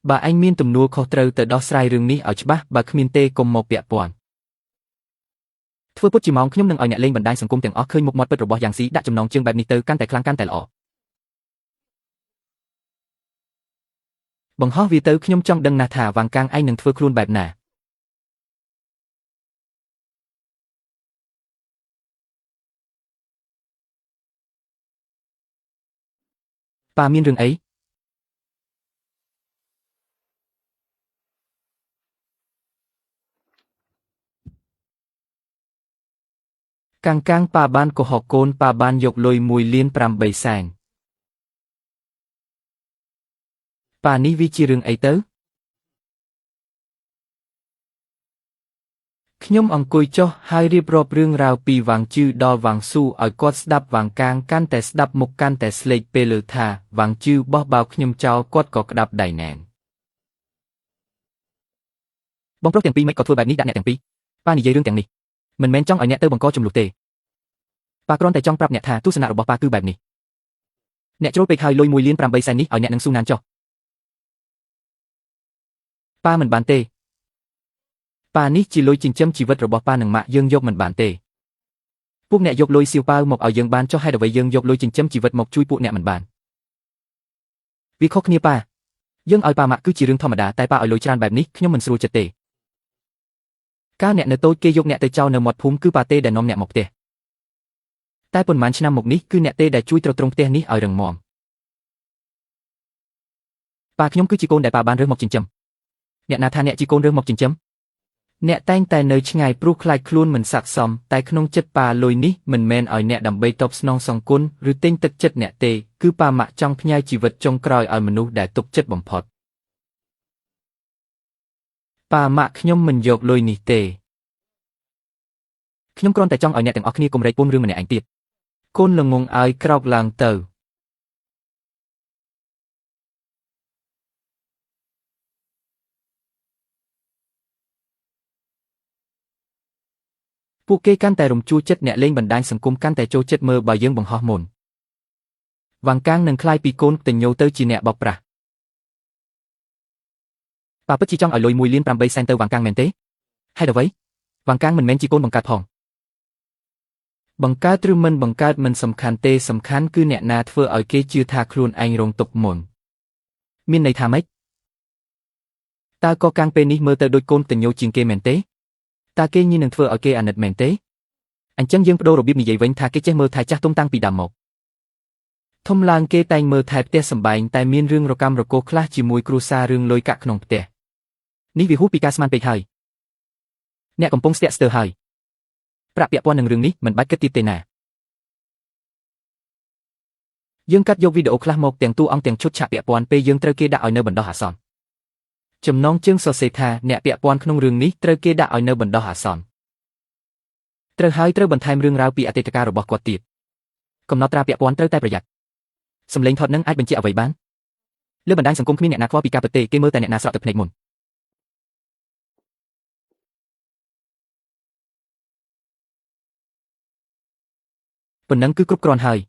បើអញមានទំនួលខុសត្រូវទៅដោះស្រាយរឿងនេះឲ្យច្បាស់បើគ្មានទេកុំមកពាក់ព័ន្ធ ធ្វើពុតជាម៉ោងខ្ញុំនឹងឲ្យអ្នកលេងបណ្ដាញសង្គមទាំងអស់ឃើញមុខមាត់ពិតរបស់យ៉ាងស៊ីដាក់ចំណងជើងបែបនេះទៅកាន់តែខ្លាំងកាន់តែល្អបង្ហោះវាទៅខ្ញុំចង់ដឹងណាស់ថាវ៉ាងកាងឯងនឹងធ្វើខ្លួនបែបណាប៉ាមានរឿងអីកាងប៉ាបានកុហកកូនប៉ាបានយកលុយ1.8 លានសែនប៉ានេះវាជារឿងអីទៅខ្ញុំអង្គុយចុះហើយរៀបរាប់រឿងរ៉ាវពីវ៉ាងជឺដល់វ៉ាងស៊ូឲ្យគាត់ស្ដាប់វ៉ាងកាងកាន់តែស្ដាប់មុខកាន់តែស្លេកពេលលើថាវ៉ាងជឺបោះបោខ្ញុំចោលគាត់ក៏ក្តាប់ដៃណែនបងប្រុសទាំងពីរមិនក៏ធ្វើបែបនេះដាក់អ្នកទាំងពីរប៉ានិយាយរឿងទាំងនេះមិនមែនចង់ឲ្យអ្នកទៅបង្កចំនួនទេប៉ាគ្រាន់តែចង់ប្រាប់អ្នកថាទស្សនៈរបស់ប៉ាគឺបែបនេះអ្នកជ្រុលពេកហើយលុយ1.8 លានសែននេះឲ្យអ្នកនឹងស៊ូណានចុះប៉ាមិនបានទេប៉ានេះជាលុយចិញ្ចឹមជីវិតរបស់ប៉ានិងម៉ាក់យើងយកមិនបានទេពួកអ្នកយកលុយសៀវប៉ាវមកឲ្យយើងបានចុះហេតុអ្វីយើងយកលុយចិញ្ចឹមជីវិតមកជួយពួកអ្នកមិនបានវាខុសគ្នាប៉ាយើងឲ្យប៉ាម៉ាក់គឺជារឿងធម្មតាតែប៉ាឲ្យលុយច្រើនបែបនេះខ្ញុំមិនស្រួលចិត្តទេកាលអ្នកនៅតូចគេយកអ្នកទៅចោលនៅមាត់ភូមិគឺប៉ាទេដែលនាំអ្នកមកផ្ទះតែប៉ុន្មានឆ្នាំមកនេះគឺអ្នកទេដែលជួយទ្រទ្រង់ផ្ទះនេះឲ្យរឹងមាំប៉ាខ្ញុំគឺជាកូនដែលប៉ាបានរើសមកចិញ្ចឹមអ្នកណាថាអ្នកជាកូនរើសមកចិញ្ចឹមអ្នកតែងតែនៅឆ្ងាយព្រោះខ្លាចខ្លួនមិនស័ក្តិសមតែក្នុងចិត្តប៉ាលុយនេះមិនមែនឲ្យអ្នកដើម្បីតបស្នងសងគុណឬទិញទឹកចិត្តអ្នកទេគឺប៉ាម៉ាក់ចង់ផ្ញើជីវិតចុងក្រោយឲ្យមនុស្សដែលទុកចិត្តបំផុតប៉ាម៉ាក់ខ្ញុំមិនយកលុយនេះទេខ្ញុំគ្រាន់តែចង់ឲ្យអ្នកទាំងអស់គ្នាកុំរែកពន្ធរឿងម្នាក់ឯងទៀតកូនល្ងងឲ្យក្រោកឡើងទៅពួកគេកាន់តែរំជួលចិត្តអ្នកលេងបណ្ដាញសង្គមកាន់តែចូលចិត្តមើលបើយើងបង្ហោះមុនវ៉ាងកាងនឹងក្លាយពីកូនតញោទៅជាអ្នកបោកប្រាស់ប៉ាពិតជាចង់ឲ្យលុយ1.8 លានសែនទៅវ៉ាងកាងមែនទេហេតុអ្វីវ៉ាងកាងមិនមែនជាកូនបង្កើតផងបង្កើតឬមិនបង្កើតមិនសំខាន់ទេសំខាន់គឺអ្នកណាធ្វើឲ្យគេជឿថាខ្លួនឯងរងទុក្ខមុនមានន័យថាម៉េចតើក៏កាងពេលនេះមើលទៅដូចកូនតញោជាងគេមែនទេតើគេញីនឹងធ្វើឲ្យគេអាណិតមែនទេអញ្ចឹងយើងបដូររបៀបនិយាយវិញថាគេចេះមើលថែចាស់ទុំតាំងពីដើមមកធំឡើងគេតែងមើលថែផ្ទះសម្បែងតែមានរឿងរកាំរកូសខ្លះជាមួយគ្រួសាររឿងលុយកាក់ក្នុងផ្ទះនេះវាហួសពីការស្មានពេកហើយអ្នកកំពុងស្ទាក់ស្ទើរហើយប្រាក់ពាក់ព័ន្ធនឹងរឿងនេះមិនបាច់គិតទៀតទេណាយើងកាត់យកវីដេអូខ្លះមកទាំងតួអង្គទាំងឈុតឆាកពាក់ព័ន្ធពេលយើងត្រូវគេដាក់ឲ្យនៅបណ្ដោះអាសន្នចំណងជើងសរសេរថាអ្នកពាក់ព័ន្ធក្នុងរឿងនេះត្រូវគេដាក់ឲ្យនៅបណ្ដោះអាសន្នត្រូវហើយត្រូវបន្ថែមរឿងរ៉ាវពីអតីតកាលរបស់គាត់ទៀតកំណត់ត្រាពាក់ព័ន្ធត្រូវតែប្រយ័ត្នសម្លេងថតនឹងអាចបញ្ជាក់អ្វីបានលើបណ្ដាញសង្គមគ្មានអ្នកណាខ្វល់ពីការពិតទេគេមើលតែអ្នកណាស្រក់ទឹកភ្នែកមុនប៉ុណ្ណឹងគឺគ្រប់គ្រាន់ហើយ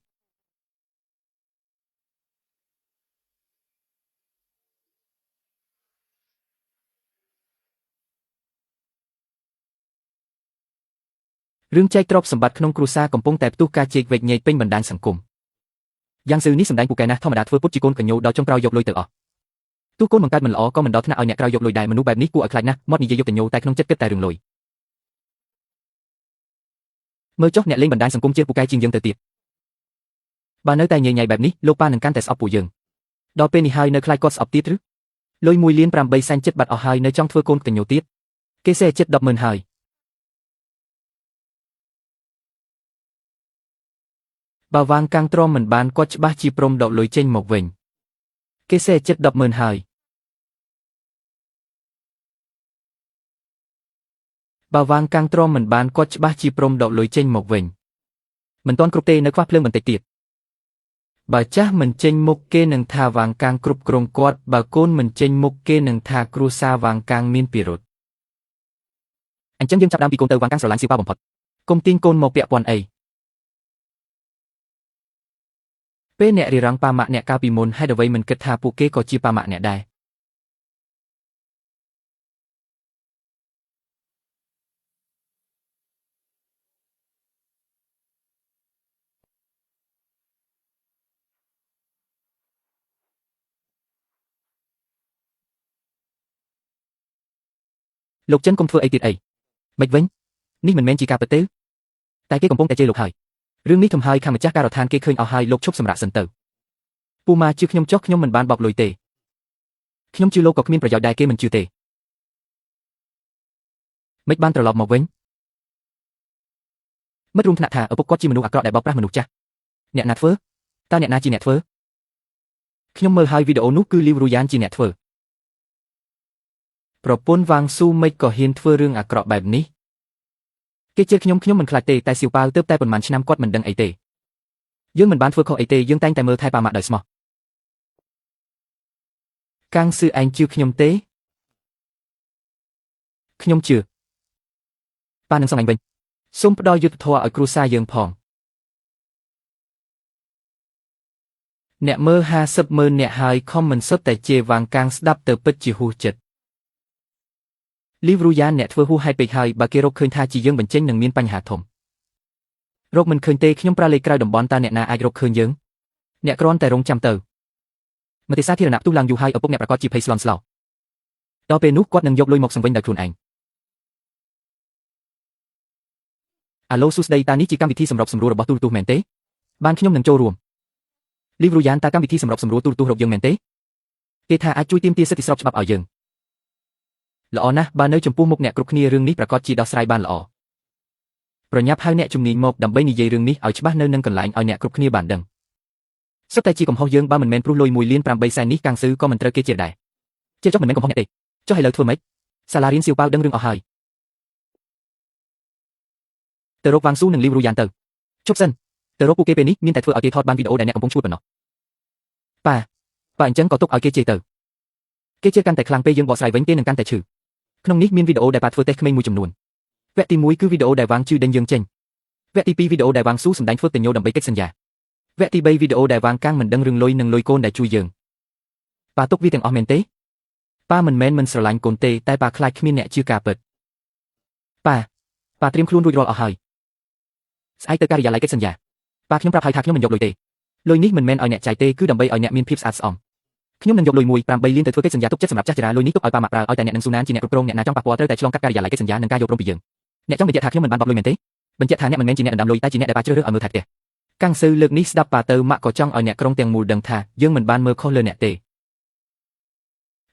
រឿងចែកទ្រព្យសម្បត្តិក្នុងគ្រួសារកំពុងតែផ្ទុះការជែកវែកញែកពេញបណ្ដាញសង្គមយ៉ាងស៊ឺនេះសម្ដែងពូកែណាស់ធម្មតាធ្វើពុតជាកូនកញ្ញូដល់ចុងក្រោយយកលុយទៅអស់ទោះកូនបង្កើតមិនល្អក៏មិនដល់ថ្នាក់ឲ្យអ្នកក្រៅយកលុយដែរមនុស្សបែបនេះគួរឲ្យខ្លាចណាស់មកនិយាយយកកញ្ញូតែក្នុងចិត្តគិតតែរឿងលុយមើលចុះអ្នកលេងបណ្ដាញសង្គមជាពូកែជាងយើងទៅទៀតបើនៅតែញញៃបែបនេះលោកប៉ានឹងកាន់តែស្អប់ពួកយើងដល់ពេលនេះហើយនៅខ្លាចគាត់ស្អប់ទៀតឬលុយ1.8 លានសែនចិត្តបាត់អស់ហើយនៅចង់ធ្វើកូនកញ្ញូទៀតគេសេចិត្ត100000ហើយបើវ៉ាងកាំងទ្រាំមិនបានគាត់ច្បាស់ជាព្រមដកលុយចេញមកវិញគេសេចិត្ត100000ហើយបើវ៉ាងកាំងទ្រាំមិនបានគាត់ច្បាស់ជាព្រមដកលុយចេញមកវិញមិនទាន់គ្រប់ទេនៅខ្វះភ្លើងបន្តិចទៀតបើចាស់មិនចេញមុខគេនឹងថាវ៉ាងកាំងគ្រប់គ្រងគាត់បើកូនមិនចេញមុខគេនឹងថាគ្រួសារវ៉ាងកាំងមានពិរុទ្ធអញ្ចឹងយើងចាប់ដើមពីកូនទៅវ៉ាងកាំងស្រឡាញ់សៀវប៉ាបំផុតកុំទាញកូនមកពាក់ព័ន្ធអីពេលអ្នករៀបរងប៉ាម៉ាក់អ្នកកាលពីមុនហេតុអ្វីមិនគិតថាពួកគេក៏ជាប៉ាម៉ាក់អ្នកដែរ លោកចិនកុំធ្វើអីទៀតអីមិនវិញនេះមិនមែនជាការពិតទេតែគេកំពុងតែជេរលោកហើយរឿងនេះធំហើយខាងម្ចាស់ការដ្ឋានគេឃើញអស់ហើយលោកឈប់សម្រាកសិនទៅពូម៉ាជឿខ្ញុំចុះខ្ញុំមិនបានបោកលុយទេខ្ញុំជឿលោកក៏គ្មានប្រយោជន៍ដែរគេមិនជឿទេមិនបានត្រឡប់មកវិញមិត្តរួមថ្នាក់ថាឪពុកគាត់ជាមនុស្សអាក្រក់ដែលបោកប្រាស់មនុស្សចាស់អ្នកណាធ្វើតើអ្នកណាជាអ្នកធ្វើខ្ញុំមើលហើយវីដេអូនោះគឺលីវរូយ៉ានជាអ្នកធ្វើប្រពន្ធវ៉ាងស៊ូមិនក៏ហ៊ានធ្វើរឿងអាក្រក់បែបនេះគេជឿខ្ញុំមិនខ្លាចទេតែសៀវប៉ាវទៅតែប៉ុន្មានឆ្នាំគាត់មិនដឹងអីទេយើងមិនបានធ្វើខុសអីទេយើងតែងតែមើលថែប៉ាម៉ាក់ដោយស្មោះកាំងស៊ឺឯងជឿខ្ញុំទេខ្ញុំជឿប៉ានឹងសងអញវិញសូមផ្ដល់យុត្តិធម៌ឲ្យគ្រួសារយើងផងអ្នកមើល50ម៉ឺនអ្នកហើយខំមិនសុទ្ធតែជេរវ៉ាងកាំងស្ដាប់ទៅពិតជាហួសចិត្តលីវរូយ៉ានអ្នកធ្វើហួសហេតុពេកហើយបើគេរកឃើញថាជាយើងបញ្ចេញនឹងមានបញ្ហាធំរកមិនឃើញទេខ្ញុំប្រើលេខក្រៅតំបន់តើអ្នកណាអាចរកឃើញយើងអ្នកគ្រាន់តែរងចាំទៅមតិសាធារណៈផ្ទុះឡើងយូរហើយឪពុកអ្នកប្រកាសជាភ័យស្លន់ស្លោដល់ពេលនោះគាត់នឹងយកលុយមកសង្វិញដោយខ្លួនឯងអាឡូសួស្ដីតើនេះជាកម្មវិធីសម្របសម្រួលរបស់ទូរទស្សន៍មែនទេបានខ្ញុំនឹងចូលរួមលីវរូយ៉ានតើកម្មវិធីសម្របសម្រួលទូរទស្សន៍រកយើងមែនទេគេថាអាចជួយទាមទារសិទ្ធិស្របច្បាប់ឲ្យយើងល្អណាស់បើនៅចំពោះមុខអ្នកគ្រប់គ្នារឿងនេះប្រកាសជាដោះស្រាយបានល្អប្រញាប់ហៅអ្នកជំនាញមកដើម្បីនិយាយរឿងនេះឲ្យច្បាស់នៅនឹងកន្លែងឲ្យអ្នកគ្រប់គ្នាបានដឹងសុទ្ធតែជាកំហុសយើងបើមិនមែនព្រោះលុយ1.8 លាននេះកាំងស៊ឺក៏មិនត្រូវគេជេរដែរជេរចុះមិនមែនកំហុសអ្នកទេចុះឥឡូវធ្វើម៉េចសាលារៀនសៀវប៉ាវដឹងរឿងអស់ហើយទៅរកវ៉ាងស៊ូនិងលីវរូយ៉ានទៅជប់សិនទៅរកពួកគេពេលនេះមានតែធ្វើឲ្យគេថតបានវីដេអូដែលអ្នកកំពុងជួបប៉ុណ្ណោះប៉ាអញ្ចឹងក៏ទុកឲ្យគេជេរទៅគេជេរកាន់តែខ្លាំងពេលយើងបកស្រាយវិញគេនឹងកាន់តែឈឺក្នុងនេះមានវីដេអូដែលប៉ាធ្វើតេស្តក្មេងមួយចំនួនវគ្គទី1គឺវីដេអូដែលវ៉ាងជឺដេញយើងចេញវគ្គទី2វីដេអូដែលវ៉ាងស៊ូសម្ដែងធ្វើតញោដើម្បីកិច្ចសន្យាវគ្គទី3វីដេអូដែលវ៉ាងកាំងមិនដឹងរឿងលុយនិងលុយកូនដែលជួយយើងប៉ាទុកវាទាំងអស់មែនទេប៉ាមិនមែនមិនស្រឡាញ់កូនទេតែប៉ាខ្លាចគ្មានអ្នកជឿការពិតប៉ាត្រៀមខ្លួនរួចរាល់អស់ហើយស្អែកទៅការិយាល័យកិច្ចសន្យាប៉ាខ្ញុំប្រាប់ហើយថាខ្ញុំមិនយកលុយទេលុយនេះមិនមែនឲ្យអ្នកចាយទេគឺដើម្បីឲ្យអ្នកមានភាពស្អាតស្អំខ្ញុំនឹងយកលុយ1.8 លានទៅធ្វើកិច្ចសន្យាទុកចិត្តសម្រាប់ចាស់ចរាលុយនេះទុកឲ្យប៉ាម៉ាក់ប្រើឲ្យតែអ្នកនឹងស៊ូណានជាអ្នកគ្រប់គ្រងអ្នកណាចង់ប៉ះពាល់ត្រូវតែឆ្លងកាត់ការិយាល័យកិច្ចសន្យានិងការយល់ព្រមពីយើងអ្នកចង់បញ្ជាក់ថាខ្ញុំមិនបានបោកលុយមែនទេបញ្ជាក់ថាអ្នកមិនមែនជាអ្នកដណ្ដើមលុយតែជាអ្នកដែលប៉ាជ្រើសរើសឲ្យមើលថែផ្ទះកាំងស៊ឺលើកនេះស្ដាប់ប៉ាទៅម៉ាក់ក៏ចង់ឲ្យអ្នកក្រុងទាំងមូលដឹងថាយើងមិនបានមើលខុសលើអ្នកទេ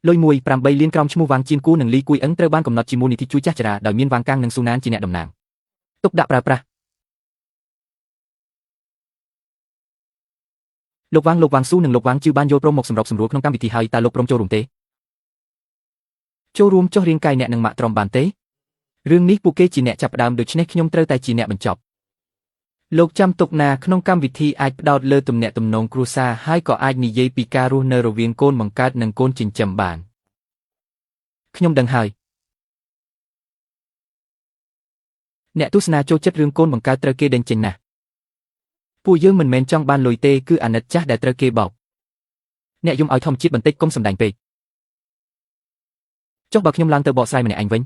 លុយ1.8 លានក្រោមឈ្មោះវ៉ាងជៀនគូនិងលីគួយអឹងត្រូវបានកំណត់ជាមូលនិធិជួយចាស់ចរាដោយមានវ៉ាងកាំងនិងស៊ូណានជាអ្នកតំណាងទុកដាក់ប្រើប្រាស់លោកវ៉ាងស៊ូនិងលោកវ៉ាងជឺបានយល់ព្រមមកសម្របសម្រួលក្នុងកម្មវិធីហើយតើលោកព្រមចូលរួមទេចូលរួមចុះរាងកាយអ្នកនឹងម៉ាក់ទ្រាំបានទេរឿងនេះពួកគេជាអ្នកចាប់ផ្ដើមដូច្នេះខ្ញុំត្រូវតែជាអ្នកបញ្ចប់លោកចាំទុកណាក្នុងកម្មវិធីអាចផ្ដោតលើទំនាក់ទំនងគ្រួសារហើយក៏អាចនិយាយពីការរស់នៅរវាងកូនបង្កើតនិងកូនចិញ្ចឹមបានខ្ញុំដឹងហើយអ្នកទស្សនាចូលចិត្តរឿងកូនបង្កើតត្រូវគេដេញចេញណាស់ពួកយើងមិនមែនចង់បានលុយទេគឺអាណិតចាស់ដែលត្រូវគេបោកអ្នកយំឲ្យធម្មជាតិបន្តិចកុំសម្ដែងពេកចុះបើខ្ញុំឡើងទៅបកស្រាយម្នាក់ឯងវិញ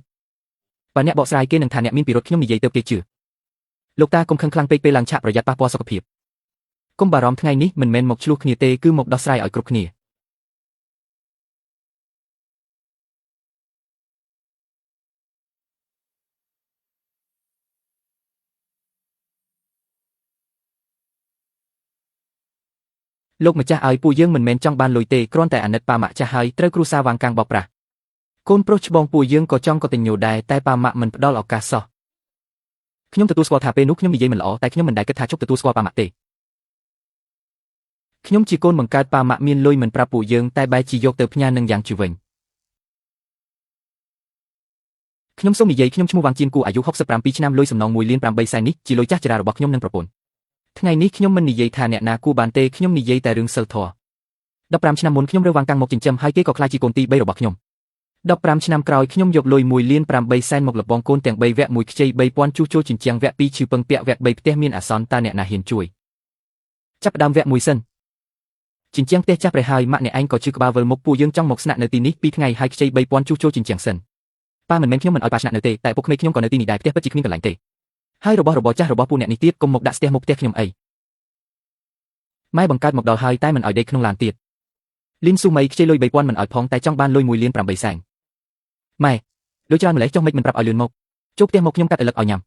បើអ្នកបកស្រាយគេនឹងថាអ្នកមានពិរុទ្ធខ្ញុំនិយាយទៅគេជឿលោកតាកុំខឹងខ្លាំងពេកពេលឡើងឆាកប្រយ័ត្នប៉ះពាល់សុខភាពកុំបារម្ភថ្ងៃនេះមិនមែនមកឆ្លោះគ្នាទេគឺមកដោះស្រាយឲ្យគ្រប់គ្នាលោកម្ចាស់ឲ្យពួកយើងមិនមែនចង់បានលុយទេគ្រាន់តែអាណិតប៉ាម៉ាក់ចាស់ហើយត្រូវគ្រួសារវ៉ាងកាំងបោកប្រាស់កូនប្រុសច្បងពួកយើងក៏ចង់កតញ្ញូដែរតែប៉ាម៉ាក់មិនផ្ដល់ឱកាសសោះខ្ញុំទទួលស្គាល់ថាពេលនោះខ្ញុំនិយាយមិនល្អតែខ្ញុំមិនដែលគិតថាជប់ទទួលស្គាល់ប៉ាម៉ាក់ទេខ្ញុំជាកូនបង្កើតប៉ាម៉ាក់មានលុយមិនប្រាប់ពួកយើងតែបែរជាយកទៅផ្ញើនឹងយ៉ាងជឿវិញខ្ញុំសូមនិយាយខ្ញុំឈ្មោះវ៉ាងជៀនគូអាយុ67ឆ្នាំលុយសំណង1.8 លាននេះជាលុយចាស់ចរារបស់ខ្ញុំនិងប្រពន្ធថ្ងៃនេះខ្ញុំមិននិយាយថាអ្នកណាគួរបានទេខ្ញុំនិយាយតែរឿងសិលធម៌15ឆ្នាំមុនខ្ញុំរើវ៉ាងកាំងមកចិញ្ចឹមហើយគេក៏ខ្លាចជាកូនទី3របស់ខ្ញុំ15ឆ្នាំក្រោយខ្ញុំយកលុយ1.8 លានមកលបងកូនទាំង3វគ្គ1ខ្ចី3000ជួសជុលជញ្ជាំងវគ្គ2ឈឺពឹងពាក់វគ្គ3ផ្ទះមានអាសន្នតើអ្នកណាហ៊ានជួយចាប់ផ្ដើមវគ្គ1សិនជញ្ជាំងផ្ទះចាស់ប្រេះហើយម៉ាក់អ្នកឯងក៏ជឿក្បាលវិលមុខពួកយើងចង់មកស្នាក់នៅទីនេះ2ថ្ងៃហើយខ្ចី3000ជួសជុលជញ្ជាំងសិនប៉ាមិនមែនខ្ញុំមិនឲ្យប៉ាស្នាក់នៅទេតែពុកក្មេងខ្ញុំក៏នៅទីនេះដែរផ្ទះពិតជាគ្មានកន្លែងទេហើយរបស់របរចាស់របស់ពួកអ្នកនេះទៀតកុំមកដាក់ស្ទះមុខផ្ទះខ្ញុំអីម៉ែបង្កើតមកដល់ហើយតែមិនឲ្យដេកក្នុងឡានទៀតលីនស៊ូមីខ្ចីលុយ3000មិនឲ្យផងតែចង់បានលុយ1.8 លានម៉ែ ដូចច្រើនម្លេះចុះមិនប្រាប់ឲ្យលឿនមកចូលផ្ទះមកខ្ញុំកាត់ឥឡឹកឲ្យញ៉ាំ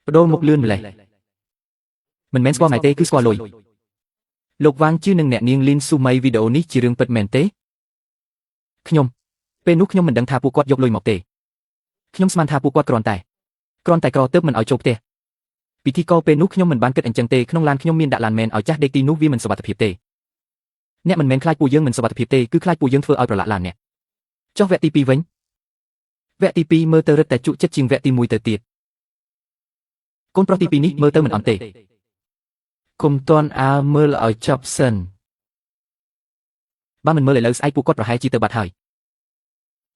បដូរមុខលឿនម្លេះមិនមែនស្គាល់ថ្ងៃទេគឺស្គាល់លុយលោកវ៉ាងជឿនឹងអ្នកនាងលីនស៊ូម៉ៃវីដេអូនេះជារឿងពិតមែនទេខ្ញុំពេលនោះខ្ញុំមិនដឹងថាពួកគាត់យកលុយមកទេខ្ញុំស្មានថាពួកគាត់គ្រាន់តែក្រទៅមិនឲ្យចូលផ្ទះពិធីករពេលនោះខ្ញុំមិនបានគិតអញ្ចឹងទេក្នុងឡានខ្ញុំមានដាក់ឡានមែនឲ្យចាស់ដេកទីនោះវាមិនសុវត្ថិភាពទេអ្នកមិនមែនខ្លាចពួកយើងមិនសុវត្ថិភាពទេគឺខ្លាចពួកយើងធ្វើឲ្យប្រឡាក់ឡានអ្នកចុះវគ្គទី2វិញវគ្គទី2មើលទៅរឹតតែជក់ចិត្តជាងវគ្គទី1ទៅទៀតកូនប្រុសទី2នេះមើលទៅមិនអន់ទេគុំតន់អាមើលឲ្យចប់សិនបើមិនមើលឥឡូវស្អែកពួកគាត់ប្រហែលជាទៅបាត់ហើយ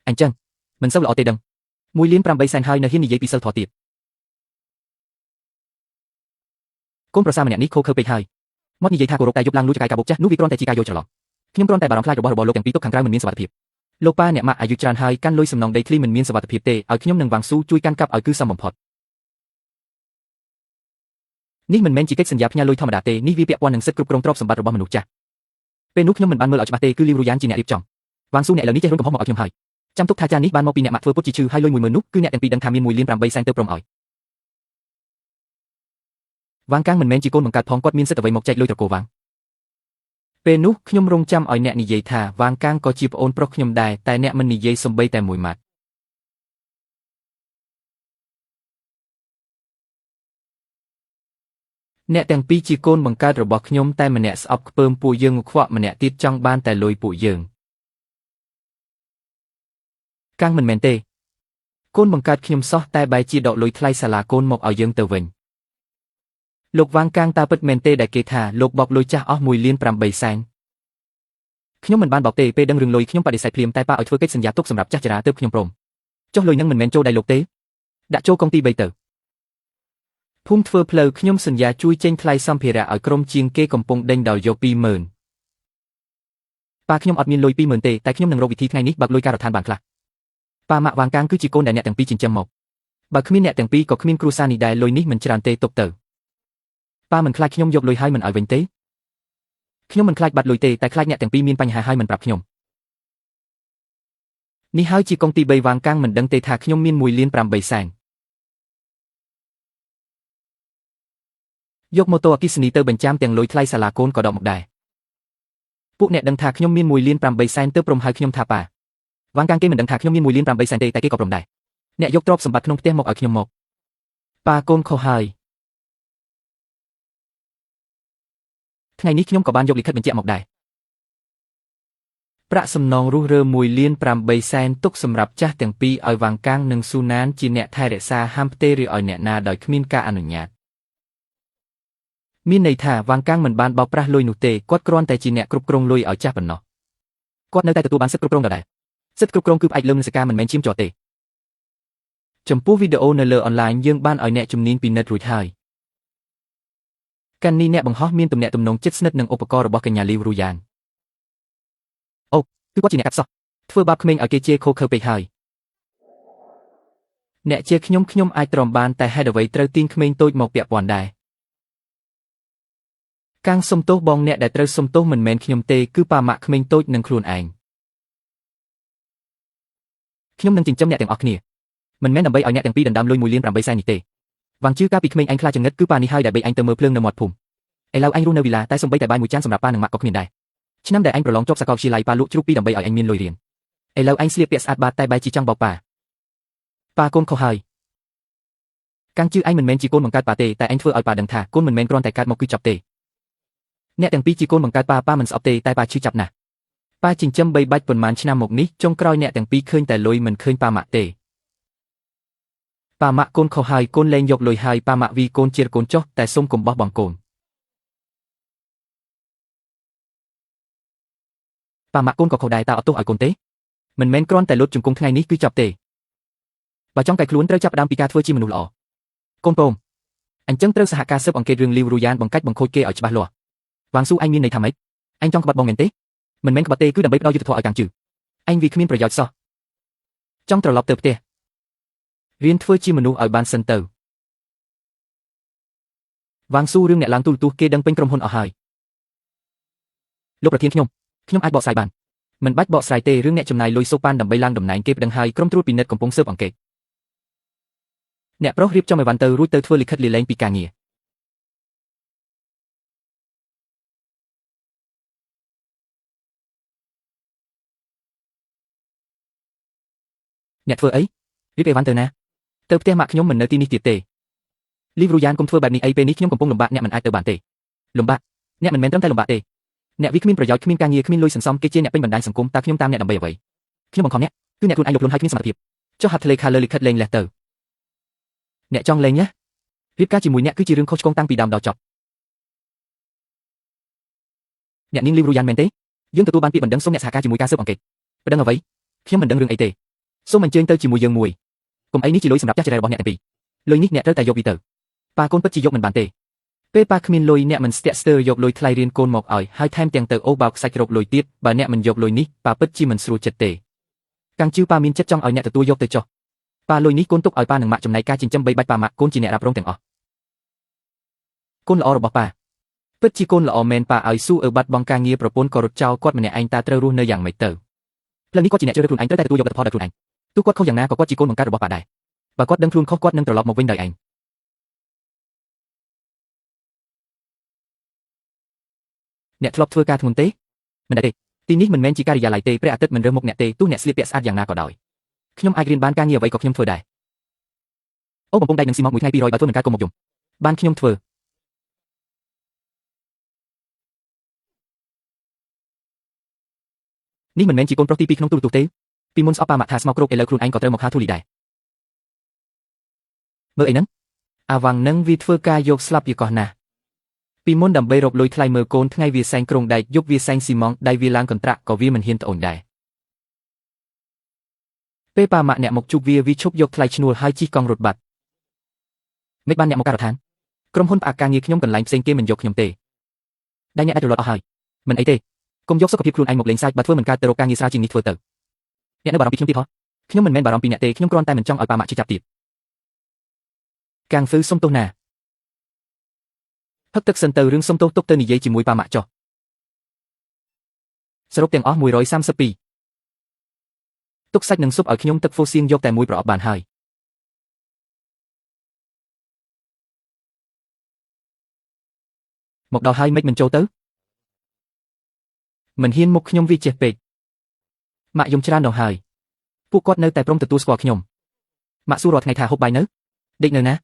អញ្ចឹងមិនសូវល្អទេដឹង1.8 លានហើយនៅហ៊ាននិយាយពីសិលធម៌ទៀតកូនប្រសាម្នាក់នេះខូខើពេកហើយមកនិយាយថាគោរពតែយប់ឡើងលួចចកាយកាបុកចាស់នោះវាគ្រាន់តែជាការយល់ច្រឡំខ្ញុំគ្រាន់តែបារម្ភខ្លាចរបស់លោកទាំងពីរទុកខាងក្រៅមិនមានសុវត្ថិភាពលោកប៉ាអ្នកម៉ាក់អាយុច្រើនហើយកាន់លុយសំណងដីធ្លីមិនមានសុវត្ថិភាពទេឲ្យខ្ញុំនិងវ៉ាងស៊ូជួយកាន់កាប់ឲ្យគឺសមបំផុតនេះមិនមែនជាកិច្ចសន្យាផ្ញើលុយធម្មតាទេនេះវាពាក់ព័ន្ធនឹងសិទ្ធិគ្រប់គ្រងទ្រព្យសម្បត្តិរបស់មនុស្សចាស់ពេលនោះខ្ញុំមិនបានមើលឲ្យច្បាស់ទេគឺលីវរូយ៉ានជាអ្នករៀបចំវ៉ាងស៊ូអ្នកឥឡូវនេះចេះរុញកំហុសមកឲ្យខ្ញុំហើយចាំទុកថាចានេះបានមកពីអ្នកម៉ាក់ធ្វើពុតជាឈឺហើយលុយ10000នោះគឺអ្នកទាំងពីរដឹងថាមាន1.8 លានទៅព្រមឲ្យវ៉ាងកាំងមិនមែនជាកូនបង្កើតផងគាត់មានសិទ្ធិអ្វីមកចែកលុយត្រកូលវ៉ាងពេលនោះខ្ញុំរងចាំឲ្យអ្នកនិយាយថាវ៉ាងកាំងក៏ជាប្អូនប្រុសខ្ញុំដែរតែអ្នកមិននិយាយសំបីតែមួយម៉ាត់អ្នកទាំងពីរជាកូនបង្កើតរបស់ខ្ញុំតែម្នាក់ស្អប់ខ្ពើមពួកយើងខ្វក់ម្នាក់ទៀតចង់បានតែលុយពួកយើងកាំងមិនមែនទេកូនបង្កើតខ្ញុំសោះតែបែរជាដកលុយថ្លៃសាលាកូនមកឲ្យយើងទៅវិញលោកវ៉ាងកាំងតើពិតមែនទេដែលគេថាលោកបោកលុយចាស់អស់1.8 លានខ្ញុំមិនបានបោកទេពេលដឹងរឿងលុយខ្ញុំបដិសេធភ្លាមតែប៉ាឲ្យធ្វើកិច្ចសន្យាទុកសម្រាប់ចាស់ចរាទើបខ្ញុំព្រមចុះលុយនឹងមិនមែនចូលដៃលោកទេដាក់ចូលកុងទី3ទៅភូមិធ្វើផ្លូវខ្ញុំសន្យាជួយចេញថ្លៃសម្ភារៈឲ្យក្រុមជាងគេកំពុងដេញដោយយក20000ប៉ាខ្ញុំអត់មានលុយ20000ទេតែខ្ញុំនឹងរកវិធីថ្ងៃនេះបើកលុយការដ្ឋានបានខ្លះប៉ាម៉ាក់វ៉ាងកាំងគឺជាកូនដែលអ្នកទាំងពីរចិញ្ចឹមមកបើគ្មានអ្នកទាំងពីរក៏គ្មានគ្រួសារនេះដែរលុយនេះមិនច្រើនទេទុកទៅប៉ាមិនខ្លាចខ្ញុំយកលុយហើយមិនឲ្យវិញទេខ្ញុំមិនខ្លាចបាត់លុយទេតែខ្លាចអ្នកទាំងពីរមានបញ្ហាហើយមិនប្រាប់ខ្ញុំនេះហើយជាកុងទី3វ៉ាងកាំងមិនដឹងទេថាខ្ញុំមាន1.8 លានយកម៉ូតូអគ្គិសនីទៅបញ្ចាំទាំងលុយថ្លៃសាលាកូនក៏ដកមកដែរពួកអ្នកដឹងថាខ្ញុំមាន1.8 លានទើបព្រមហៅខ្ញុំថាប៉ាវ៉ាងកាំងគេមិនដឹងថាខ្ញុំមាន1.8 លានទេតែគេក៏ព្រមដែរអ្នកយកទ្រព្យសម្បត្តិក្នុងផ្ទះមកឲ្យខ្ញុំមកប៉ាកូនខុសហើយថ្ងៃនេះខ្ញុំក៏បានយកលិខិតបញ្ជាក់មកដែរប្រាក់សំណងរុះរើ1.8 លានទុកសម្រាប់ចាស់ទាំងពីរឲ្យវ៉ាងកាំងនិងស៊ូណានជាអ្នកថែរក្សាហាមផ្ទេរឬឲ្យអ្នកណាដោយគ្មានការអនុញ្ញាតមានន័យថាវ៉ាងកាំងមិនបានបោកប្រាស់លុយនោះទេគាត់គ្រាន់តែជាអ្នកគ្រប់គ្រងលុយឲ្យចាស់ប៉ុណ្ណោះគាត់នៅតែទទួលបានសិទ្ធិគ្រប់គ្រងដដែលសិទ្ធិគ្រប់គ្រងគឺផ្អែកលើមនសិការមិនមែនឈាមជ័រទេចំពោះវីដេអូនៅលើអនឡាញយើងបានឲ្យអ្នកជំនាញពិនិត្យរួចហើយកាន់នេះអ្នកបង្ហោះមានទំនាក់ទំនងជិតស្និទ្ធនឹងឧបករណ៍របស់កញ្ញាលីវរូយ៉ាងអូគឺគាត់ជាអ្នកកាត់សោះធ្វើបាបក្មេងឲ្យគេជេរខូខើពេកហើយអ្នកជេរខ្ញុំអាចទ្រាំបានតែហេតុអ្វីត្រូវទាញក្មេងតូចមកពាក់ព័ន្ធដែរកាំងសុំទោសបងអ្នកដែលត្រូវសុំទោសមិនមែនខ្ញុំទេគឺប៉ាម៉ាក់ក្មេងតូចនឹងខ្លួនឯងខ្ញុំនឹងចិញ្ចឹមអ្នកទាំងអស់គ្នាមិនមែនដើម្បីឲ្យអ្នកទាំងពីរដណ្ដើមលុយ1.8 លាននេះទេវ៉ាងជឿកាលពីក្មេងឯងខ្លាចចង្រិតគឺប៉ានេះហើយដែលបីឯងទៅមើលភ្លើងនៅមាត់ភូមិឥឡូវឯងរស់នៅវីឡាតែសំបីតែបាយមួយចានសម្រាប់ប៉ានិងម៉ាក់ក៏គ្មានដែរឆ្នាំដែលឯងប្រឡងចប់សាកលវិទ្យាល័យប៉ាលក់ជ្រូកពីរដើម្បីឲ្យឯងមានលុយរៀនឥឡូវឯងស្លៀកពាក់ស្អាតបាតតែបែរជាចង់បោកប៉ាកូនខុសហើយកាំងជឿឯងមិនមែនជាកូនបង្កើតប៉ាទេតែឯងធ្វើឲ្យប៉ាដឹងថាកូនមិនមែនគ្រាន់តែកើតមកគឺចប់ទេអ្នកទាំងពីរជាកូនបង្កើតប៉ាមិនស្អប់ទេតែប៉ាឈឺចាប់ណាស់ប៉ាចិញ្ចឹមបីបាច់ប៉ុន្មានឆ្នាំមកនេះចុងក្រោយអ្នកទាំងពីរឃើញតែលុយមិនឃើញប៉ាម៉ាក់ទេប៉ាម៉ាក់កូនខុសហើយកូនលែងយកលុយហើយប៉ាម៉ាក់វីកូនជាកូនចុះតែសុំកុំបោះបង់កូនប៉ាម៉ាក់កូនក៏ខុសដែរតើអត់ទោសឲ្យកូនទេមិនមែនគ្រាន់តែលុតជង្គង់ថ្ងៃនេះគឺចប់ទេបើចង់កែខ្លួនត្រូវចាប់ផ្ដើមពីការធ្វើជាមនុស្សល្អកូនព្រមអញ្ចឹងត្រូវសហការស៊ើបអង្កេតរឿងលីវរូយ៉ានបង្កាច់បង្ខូចគេឲ្យច្បាស់លាស់វ៉ាងស៊ូឯងមានន័យថាម៉េចឯងចង់ក្បត់បងមែនទេមិនមែនក្បត់ទេគឺដើម្បីផ្ដល់យុត្តិធម៌ឲ្យកាំងជឺឯងវាគ្មានប្រយោជន៍សោះចង់ត្រឡប់ទៅផ្ទះរៀនធ្វើជាមនុស្សឲ្យបានសិនទៅវ៉ាងស៊ូរឿងអ្នកឡើងទូរទស្សន៍គេដឹងពេញក្រុមហ៊ុនអស់ហើយលោកប្រធានខ្ញុំអាចបកស្រាយបាន មិនបាច់បកស្រាយទេរឿងអ្នកចំណាយលុយសូប៉ានដើម្បីឡើងតំណែងគេប្តឹងហើយក្រុមត្រួតពិនិត្យកំពុងស៊ើបអង្កេតអ្នកប្រុសរៀបចំអីវ៉ាន់ទៅរួចទៅធ្វើលិខិតលាលែងពីការងារអ្នកធ្វើអីរៀបអីវ៉ាន់ទៅណាទៅផ្ទះម៉ាក់ខ្ញុំមិននៅទីនេះទៀតទេលីវរូយ៉ានកុំធ្វើបែបនេះអីពេលនេះខ្ញុំកំពុងលំបាកអ្នកមិនអាចទៅបានទេលំបាកអ្នកមិនមែនត្រឹមតែលំបាកទេអ្នកវាគ្មានប្រយោជន៍គ្មានការងារគ្មានលុយសន្សំគេជាអ្នកពេញបណ្ដាញសង្គមតើខ្ញុំតាមអ្នកដើម្បីអ្វីខ្ញុំបង្ខំអ្នកគឺអ្នកខ្លួនឯងយកខ្លួនហើយគ្មានសមត្ថភាពចុះហាត់ធ្លេខាលើលិខិតលេងលេះទៅអ្នកចង់លេងណារៀបការជាមួយអ្នកគឺជារឿងខុសឆ្គងតាំងពីដើមដល់ចប់អ្នកនាងលីវរូយ៉ានមែនទេយើងទទួលបានពាក្យបណ្ដឹងសូមអ្នកសហការជាមួយការស៊ើបអង្កេតបណ្ដឹងអ្វីខ្ញុំមិនដឹងរឿងអីទេសូមអញ្ជើញទៅជាមួយយើងមួយកុំអីនេះជាលុយសម្រាប់ចាស់ចរេរបស់អ្នកទាំងពីរលុយនេះអ្នកត្រូវតែយកពីទៅប៉ាកូនពិតជាយកមិនបានទេពេលប៉ាគ្មានលុយអ្នកមិនស្ទាក់ស្ទើរយកលុយថ្លៃរៀនកូនមកឲ្យហើយថែមទាំងទៅអូបោកខ្សាច់រកលុយទៀតបើអ្នកមិនយកលុយនេះប៉ាពិតជាមិនស្រួលចិត្តទេកាំងជឿប៉ាមានចិត្តចង់ឲ្យអ្នកទទួលយកទៅចុះប៉ាលុយនេះកូនទុកឲ្យប៉ានឹងម៉ាក់ចំណែកការចិញ្ចឹមបីបាច់ប៉ាម៉ាក់កូនជាអ្នករ៉ាប់រងទាំងអស់កូនល្អរបស់ប៉ាពិតជាកូនល្អមែនប៉ាឲ្យស៊ូបាត់បង់ការងារប្រពន្ធក៏រត់ចោលគាត់ម្នាក់ឯងតើត្រូវរស់នៅយ៉ាងម៉េចទៅផ្លូវនេះគាត់ជាអ្នកជ្រើសរើសខ្លួនឯងត្រូវតែទទួលយកលទ្ធផលដោយខ្លួនឯងទោះគាត់ខុសយ៉ាងណាក៏គាត់ជាកូនបង្កើតរបស់ប៉ាដែរបើគាត់ដឹងខ្លួនខុសគាត់នឹងត្រឡប់មកវិញដោយឯងអ្នកធ្លាប់ធ្វើការធ្ងន់ទេមិនដែរទេទីនេះមិនមែនជាការិយាល័យទេព្រះអាទិត្យមិនរើសមុខអ្នកទេទោះអ្នកស្លៀកពាក់ស្អាតយ៉ាងណាក៏ដោយខ្ញុំអាចរៀនបានការងារអ្វីក៏ខ្ញុំធ្វើដែរអូបំពង់ដៃនឹងស៊ីម៉ងមួយថ្ងៃ200បើធ្វើមិនកើតកុំមកយំបានខ្ញុំធ្វើនេះមិនមែនជាកូនប្រុសទី2ក្នុងទូរទស្សន៍ទេពីមុនស្អប់ប៉ាម៉ាក់ថាស្មោកគ្រោកឥឡូវខ្លួនឯងក៏ត្រូវមកហាធូលីដែរមើលអីហ្នឹងអាវ៉ាំងនឹងវាធ្វើការយកស្លាប់យីកោះណាស់ពីមុនដើម្បីរកលុយថ្លៃមើលកូនថ្ងៃវាសែងក្រុងដែកយប់វាសែងស៊ីម៉ងដៃវាឡើងកន្ត្រាក់ក៏វាមិនហ៊ានត្អូញដែរពេលប៉ាម៉ាក់អ្នកមកជួបវាឈប់យកថ្លៃឈ្នួលហើយជិះកង់រត់បាត់មិនបានអ្នកមកការដ្ឋានក្រុមហ៊ុនផ្អាកការងារខ្ញុំកន្លែងផ្សេងគេមិនយកខ្ញុំទេដៃអ្នកអាចរលត់អស់ហើយមិនអីទេកុំយកសុខភាពខ្លួនឯងមកលេងសើចបើធ្វើមិនកើតទៅរកការងារស្រាលជាងនេះធ្វើទៅអ្នកនៅបារម្ភពីខ្ញុំទៀតហ៎ខ្ញុំមិនមែនបារម្ភពីអ្នកទេខ្ញុំគ្រាន់តែមិនចង់ឲ្យប៉ាម៉ាក់ជិះចាប់ទៀតកាំងហ្វឺសុំទោសណាផឹកទឹកសិនទៅរឿងសុំទោសទុកទៅនិយាយជាមួយប៉ាម៉ាក់ចុះសរុបទាំងអស់132ទុកសាច់និងស៊ុបឲ្យខ្ញុំទឹកហ្វូសៀងយកតែមួយប្រអប់បានហើយមកដល់ហើយមិនចូលទៅមិនហ៊ានមុខខ្ញុំវាចេះពេកម៉ាក់យំច្រើនដល់ហើយពួកគាត់នៅតែព្រមទទួលស្គាល់ខ្ញុំម៉ាក់សួររាល់ថ្ងៃថាហូបបាយនៅដេកនៅណា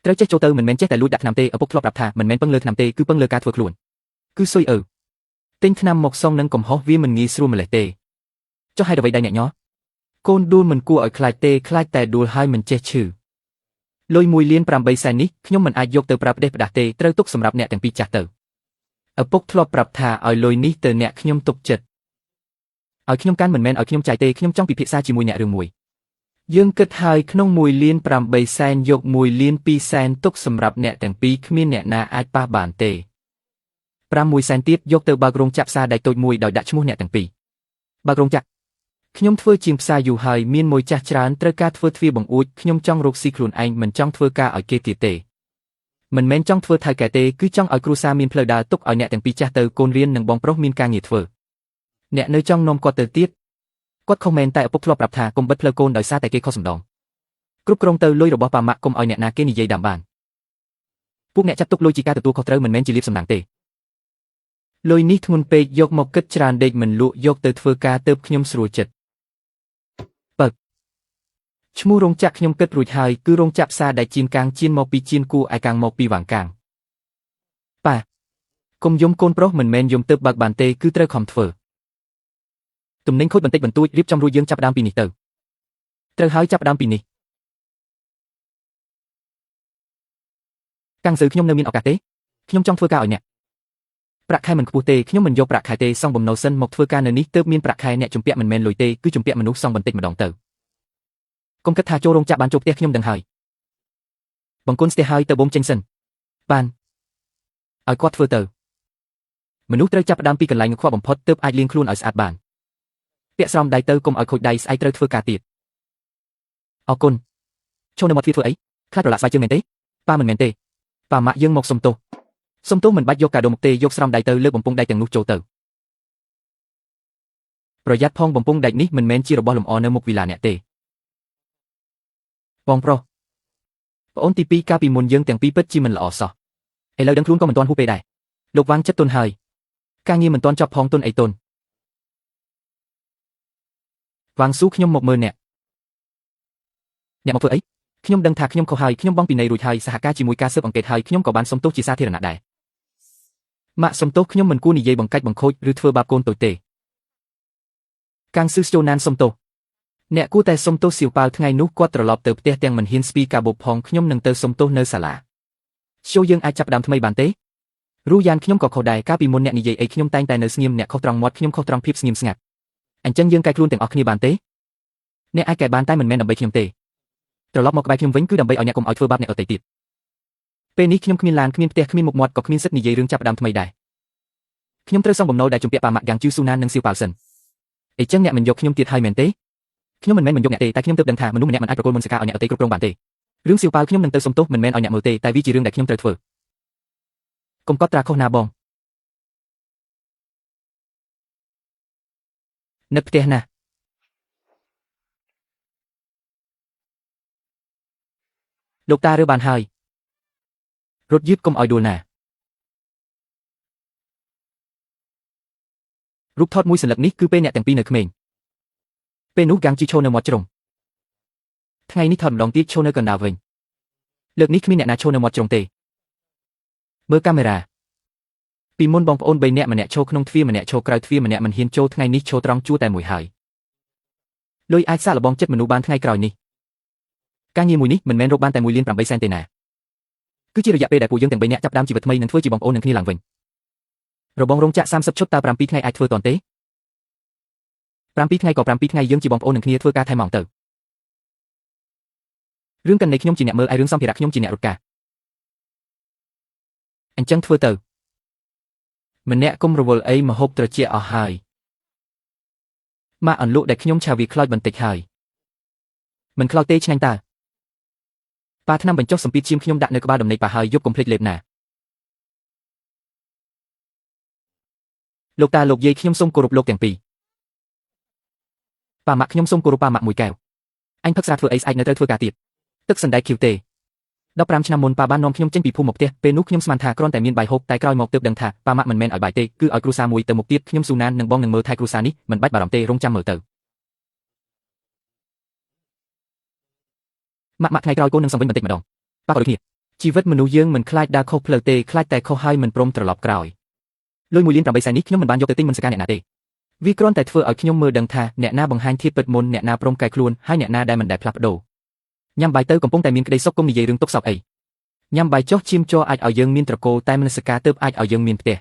ត្រូវចេះចូលទៅមិនមែនចេះតែលួចដាក់ថ្នាំទេឪពុកធ្លាប់ប្រាប់ថាមិនមែនពឹងលើថ្នាំទេគឺពឹងលើការធ្វើខ្លួនគឺស៊ុយទិញថ្នាំមកសងនឹងកំហុសវាមិនងាយស្រួលម្លេះទេចុះហេតុអ្វីដៃអ្នកញ័រកូនដួលមិនគួរឲ្យខ្លាចទេខ្លាចតែដួលហើយមិនចេះឈឺលុយ1.8 លាននេះខ្ញុំមិនអាចយកទៅប្រើផ្ដេសផ្ដាស់ទេត្រូវទុកសម្រាប់អ្នកទាំងពីរចាស់ទៅឪពុកធ្លាប់ប្រាប់ថាឲ្យលុយនេះទៅអ្នកខ្ញុំទុកចិត្តឲ្យខ្ញុំកាន់មិនមែនឲ្យខ្ញុំចាយទេខ្ញុំចង់ពិភាក្សាជាមួយអ្នករឿងមួយយើងគិតហើយក្នុង1.8 លានយក1.2 លានទុកសម្រាប់អ្នកទាំងពីរគ្មានអ្នកណាអាចប៉ះបានទេ5 សែនទៀតយកទៅបើករោងចក្រផ្សារដែកតូចមួយដោយដាក់ឈ្មោះអ្នកទាំងពីរបើករោងចក្រខ្ញុំធ្វើជាងផ្សារយូរហើយមានមួយចាស់ច្រើនត្រូវការធ្វើទ្វារបង្អួចខ្ញុំចង់រកស៊ីខ្លួនឯងមិនចង់ធ្វើការឲ្យគេទៀតទេមិនមែនចង់ធ្វើថៅកែទេគឺចង់ឲ្យគ្រួសារមានផ្លូវដើរទុកឲ្យអ្នកទាំងពីរចាស់ទៅកូនរៀននិងបងប្រុសមានការងារធ្វើអ្នកនៅចង់នាំគាត់ទៅទៀតគាត់ខុសមែនតែឪពុកធ្លាប់ប្រាប់ថាកុំបិទផ្លូវកូនដោយសារតែគេខុសសំដងគ្រប់គ្រងទៅលុយរបស់ប៉ាម៉ាក់កុំឲ្យអ្នកណាគេនិយាយដាំបានពួកអ្នកចាត់ទុកលុយជាការទទួលខុសត្រូវមិនមែនជាលៀបសំណាងទេលុយនេះធ្ងន់ពេកយកមកគិតច្រើនដេកមិនលក់យកទៅធ្វើការទៅខ្ញុំស្រួលចិត្តបើឈ្មោះរោងចក្រខ្ញុំគិតរួចហើយគឺរោងចក្រផ្សារដែលជៀនកាងជៀនមកពីជៀនគូឯកាងមកពីវាងកាងប៉ាកុំយំកូនប្រុសមិនមែនយំទៅបើកបានទេគឺត្រូវខំធ្វើទំនិញខូចបន្តិចបន្តួចរៀបចំរួចយើងចាប់ដើមពីនេះទៅត្រូវហើយចាប់ដើមពីនេះកាំងស៊ឺខ្ញុំនៅមានឱកាសទេខ្ញុំចង់ធ្វើការឲ្យអ្នកប្រាក់ខែមិនខ្ពស់ទេខ្ញុំមិនយកប្រាក់ខែទេសងបំណុលសិនមកធ្វើការនៅនេះទើបមានប្រាក់ខែអ្នកជំពាក់មិនមែនលុយទេគឺជំពាក់មនុស្សសងបន្តិចម្ដងទៅកុំគិតថាចូលរោងចក្របានចូលផ្ទះខ្ញុំដឹងហើយបង្គន់ស្ទះហើយទៅបូមចេញសិនបានឲ្យគាត់ធ្វើទៅមនុស្សត្រូវចាប់ផ្ដើមពីកន្លែងខ្វះបំផុតទើបអាចលាងខ្លួនឲ្យស្អាតបានពាក់ស្រោមដៃទៅកុំឲ្យខូចដៃស្អែកត្រូវធ្វើការទៀតអរគុណចូលនៅមកទ្វារធ្វើអីខ្លាចប្រឡាក់ស្បែកជើងមែនទេប៉ាមិនមែនទេប៉ាម៉ាក់យើងមកសុំទោសមិនបាច់យកកាដូមកទេយកស្រោមដៃទៅលើកបំពង់ដៃទាំងនោះចូលទៅ ប្រយ័ត្នផងបំពង់ដែកនេះមិនមែនជារបស់លម្អនៅមុខវិឡាអ្នកទេបងប្រុសប្អូនទី2កាលពីមុនយើងទាំងពីរពិតជាមិនល្អសោះឥឡូវដឹងខ្លួនក៏មិនទាន់ហួសពេលដែរលោកវ៉ាងចិត្តទន់ហើយការងារមិនទាន់ចប់ផងទន់អីទន់វ៉ាងស៊ូខ្ញុំមកមើលអ្នកមកធ្វើអីខ្ញុំដឹងថាខ្ញុំខុសហើយខ្ញុំបងពីនៃរួចហើយសហការជាមួយការស៊ើបអង្កេតហើយខ្ញុំក៏បានសុំទោសជាសាធារណៈដែរម៉ាក់សុំទោសខ្ញុំមិនគួរនិយាយបង្កាច់បង្ខូចឬធ្វើបាបកូនតូចទេកាំងស៊ឺស្ជូណានសុំទោសអ្នកគួរតែសុំទោសសៀវប៉ាល់ថ្ងៃនោះគាត់ត្រឡប់ទៅផ្ទះទាំងមិនហ៊ានស្ពីកាបូបផងខ្ញុំនឹងទៅសុំទោសនៅសាលាឈូយើងអាចចាប់ផ្ដើមថ្មីបានទេរូយ៉ានខ្ញុំក៏ខុសដែរកាលពីមុនអ្នកនិយាយអីខ្ញុំតែងតែនៅស្ងៀមអ្នកខុសត្រង់មាត់ខ្ញុំខុសត្រង់ភាពស្ងៀមស្ងាត់អញ្ចឹងយើងកែខ្លួនទាំងអស់គ្នាបានទេអ្នកអាចកែបានតែមិនមែនដើម្បីខ្ញុំទេត្រឡប់មកក្បែរខ្ញុំវិញគឺដើម្បីឲ្យអ្នកកុំឲ្យធ្វើបាបអ្នកដទៃទៀតពេលនេះខ្ញុំគ្មានឡានគ្មានផ្ទះគ្មានមុខមាត់ក៏គ្មានសិទ្ធិនិយាយរឿងចាប់ផ្ដើមថ្មីដែរខ្ញុំត្រូវសងបំណុលដែលជំពាក់ប៉ាម៉ាក់យ៉ាងជឺស៊ូណាននិងសៀវប៉ាល់សិនអញ្ចឹងអ្នកមិនយកខ្ញុំទៀតហើយមែនទេខ្ញុំមិនមែនមិនយកអ្នកទេតែខ្ញុំទើបដឹងថាមនុស្សម្នាក់មិនអាចប្រកល់មុនសកាឲ្យអ្នកដទៃគ្រប់គ្រងបានទេរឿងសៀវប៉ាល់ខ្ញុំនឹងទៅសុំទោសមិនមែនឲ្យអ្នកមើលទេតែវាជារឿងដែលខ្ញុំត្រូវធ្វើកុំកត់ត្រាខុសណាបងនឹកផ្ទះណាលោកតារើបានហើយរត់យឺតកុំឲ្យដួលណារូបថតមួយសន្លឹកនេះគឺពេលអ្នកទាំងពីរនៅក្មេងពេលនោះកាំងជីឈោនៅមាត់ជ្រុងថ្ងៃនេះថតម្ដងទៀតឈោនៅកណ្ដាលវិញលើកនេះគ្មានអ្នកណាឈោនៅមាត់ជ្រុងទេមើលកាមេរ៉ាពីមុនបងប្អូន3នាក់ម្នាក់ឈោក្នុងទ្វារម្នាក់ឈោក្រៅទ្វារម្នាក់មិនហ៊ានចូលថ្ងៃនេះឈោត្រង់ជួរតែមួយហើយលុយអាចសាកល្បងចិត្តមនុស្សបានថ្ងៃក្រោយនេះការងារមួយនេះមិនមែនរកបានតែ1 លាន 8 សែនទេណាគឺជារយៈពេលដែលពួកយើងទាំង3នាក់ចាប់ផ្ដើមជីវិតថ្មីនិងធ្វើជាបងប្អូននឹងគ្នាឡើងវិញរបងរោងចក្រ30ឈុតតើ7ថ្ងៃអាចធ្វើតាន់ទេ7ថ្ងៃក៏7ថ្ងៃយើងជាបងប្អូននឹងគ្នាធ្វើការថែមម៉ោងទៅរឿងកាន់នៃខ្ញុំជាអ្នកមើលឯរឿងសម្ភារៈខ្ញុំជាអ្នករត់ការអញ្ចឹងធ្វើទៅម្នាក់កុំរវល់អីមហូបត្រជាអស់ហើយម៉ាក់អន្លក់ដែលខ្ញុំឆាវាខ្លោចបន្តិចហើយមិនខ្លោចទេឆ្ងាញ់តើប៉ាថ្នាំបញ្ចុះសម្ពាធឈាមខ្ញុំដាក់នៅក្បាលដំណេកប៉ាហើយយប់កុំភ្លេចលេបណាលោកតាលោកយាយខ្ញុំសូមគោរពលោកទាំងពីរប៉ាម៉ាក់ខ្ញុំសូមគោរពប៉ាម៉ាក់មួយកែវអញផឹកស្រាធ្វើអីស្អែកនៅត្រូវធ្វើការទៀតទឹកសណ្ដែកខៀវទេ15ឆ្នាំមុនប៉ាបាននាំខ្ញុំចេញពីភូមិមកផ្ទះពេលនោះខ្ញុំស្មានថាគ្រាន់តែមានបាយហូបតែក្រោយមកទើបដឹងថាប៉ាម៉ាក់មិនមែនឲ្យបាយទេគឺឲ្យគ្រួសារមួយទៅមុខទៀតខ្ញុំស៊ូណាននិងបងនឹងមើលថែគ្រួសារនេះមិនបាច់បារម្ភទេរងចាំមើលទៅម៉ាក់ថ្ងៃក្រោយកូននឹងសំវិញបន្តិចម្ដងប៉ាក៏ដូចគ្នាជីវិតមនុស្សយើងមិនខ្លាចដើរខុសផ្លូវទេខ្លាចតែខុសហើយមិនព្រមត្រឡប់ក្រោយលុយ1 លាន 8 សែននេះខ្ញុំមិនបានយកទៅទិញមុនសកាអ្នកណាទេវាគ្រាន់តែធ្វើឲ្យខ្ញុំមើលដឹងថាអ្នកណាបង្ហាញធៀបពិតមុនអ្នកណាព្រមកែខ្លួនហើយអ្នកណាដែលមិនដែលផ្លាស់ប្ដូរញ៉ាំបាយទៅកំពុងតែមានក្តីសុខកុំនិយាយរឿងទុកសោកអីញ៉ាំបាយចុះឈាមជ័រអាចឲ្យយើងមានត្រកូលតែមនសិការទើបអាចឲ្យយើងមានផ្ទះ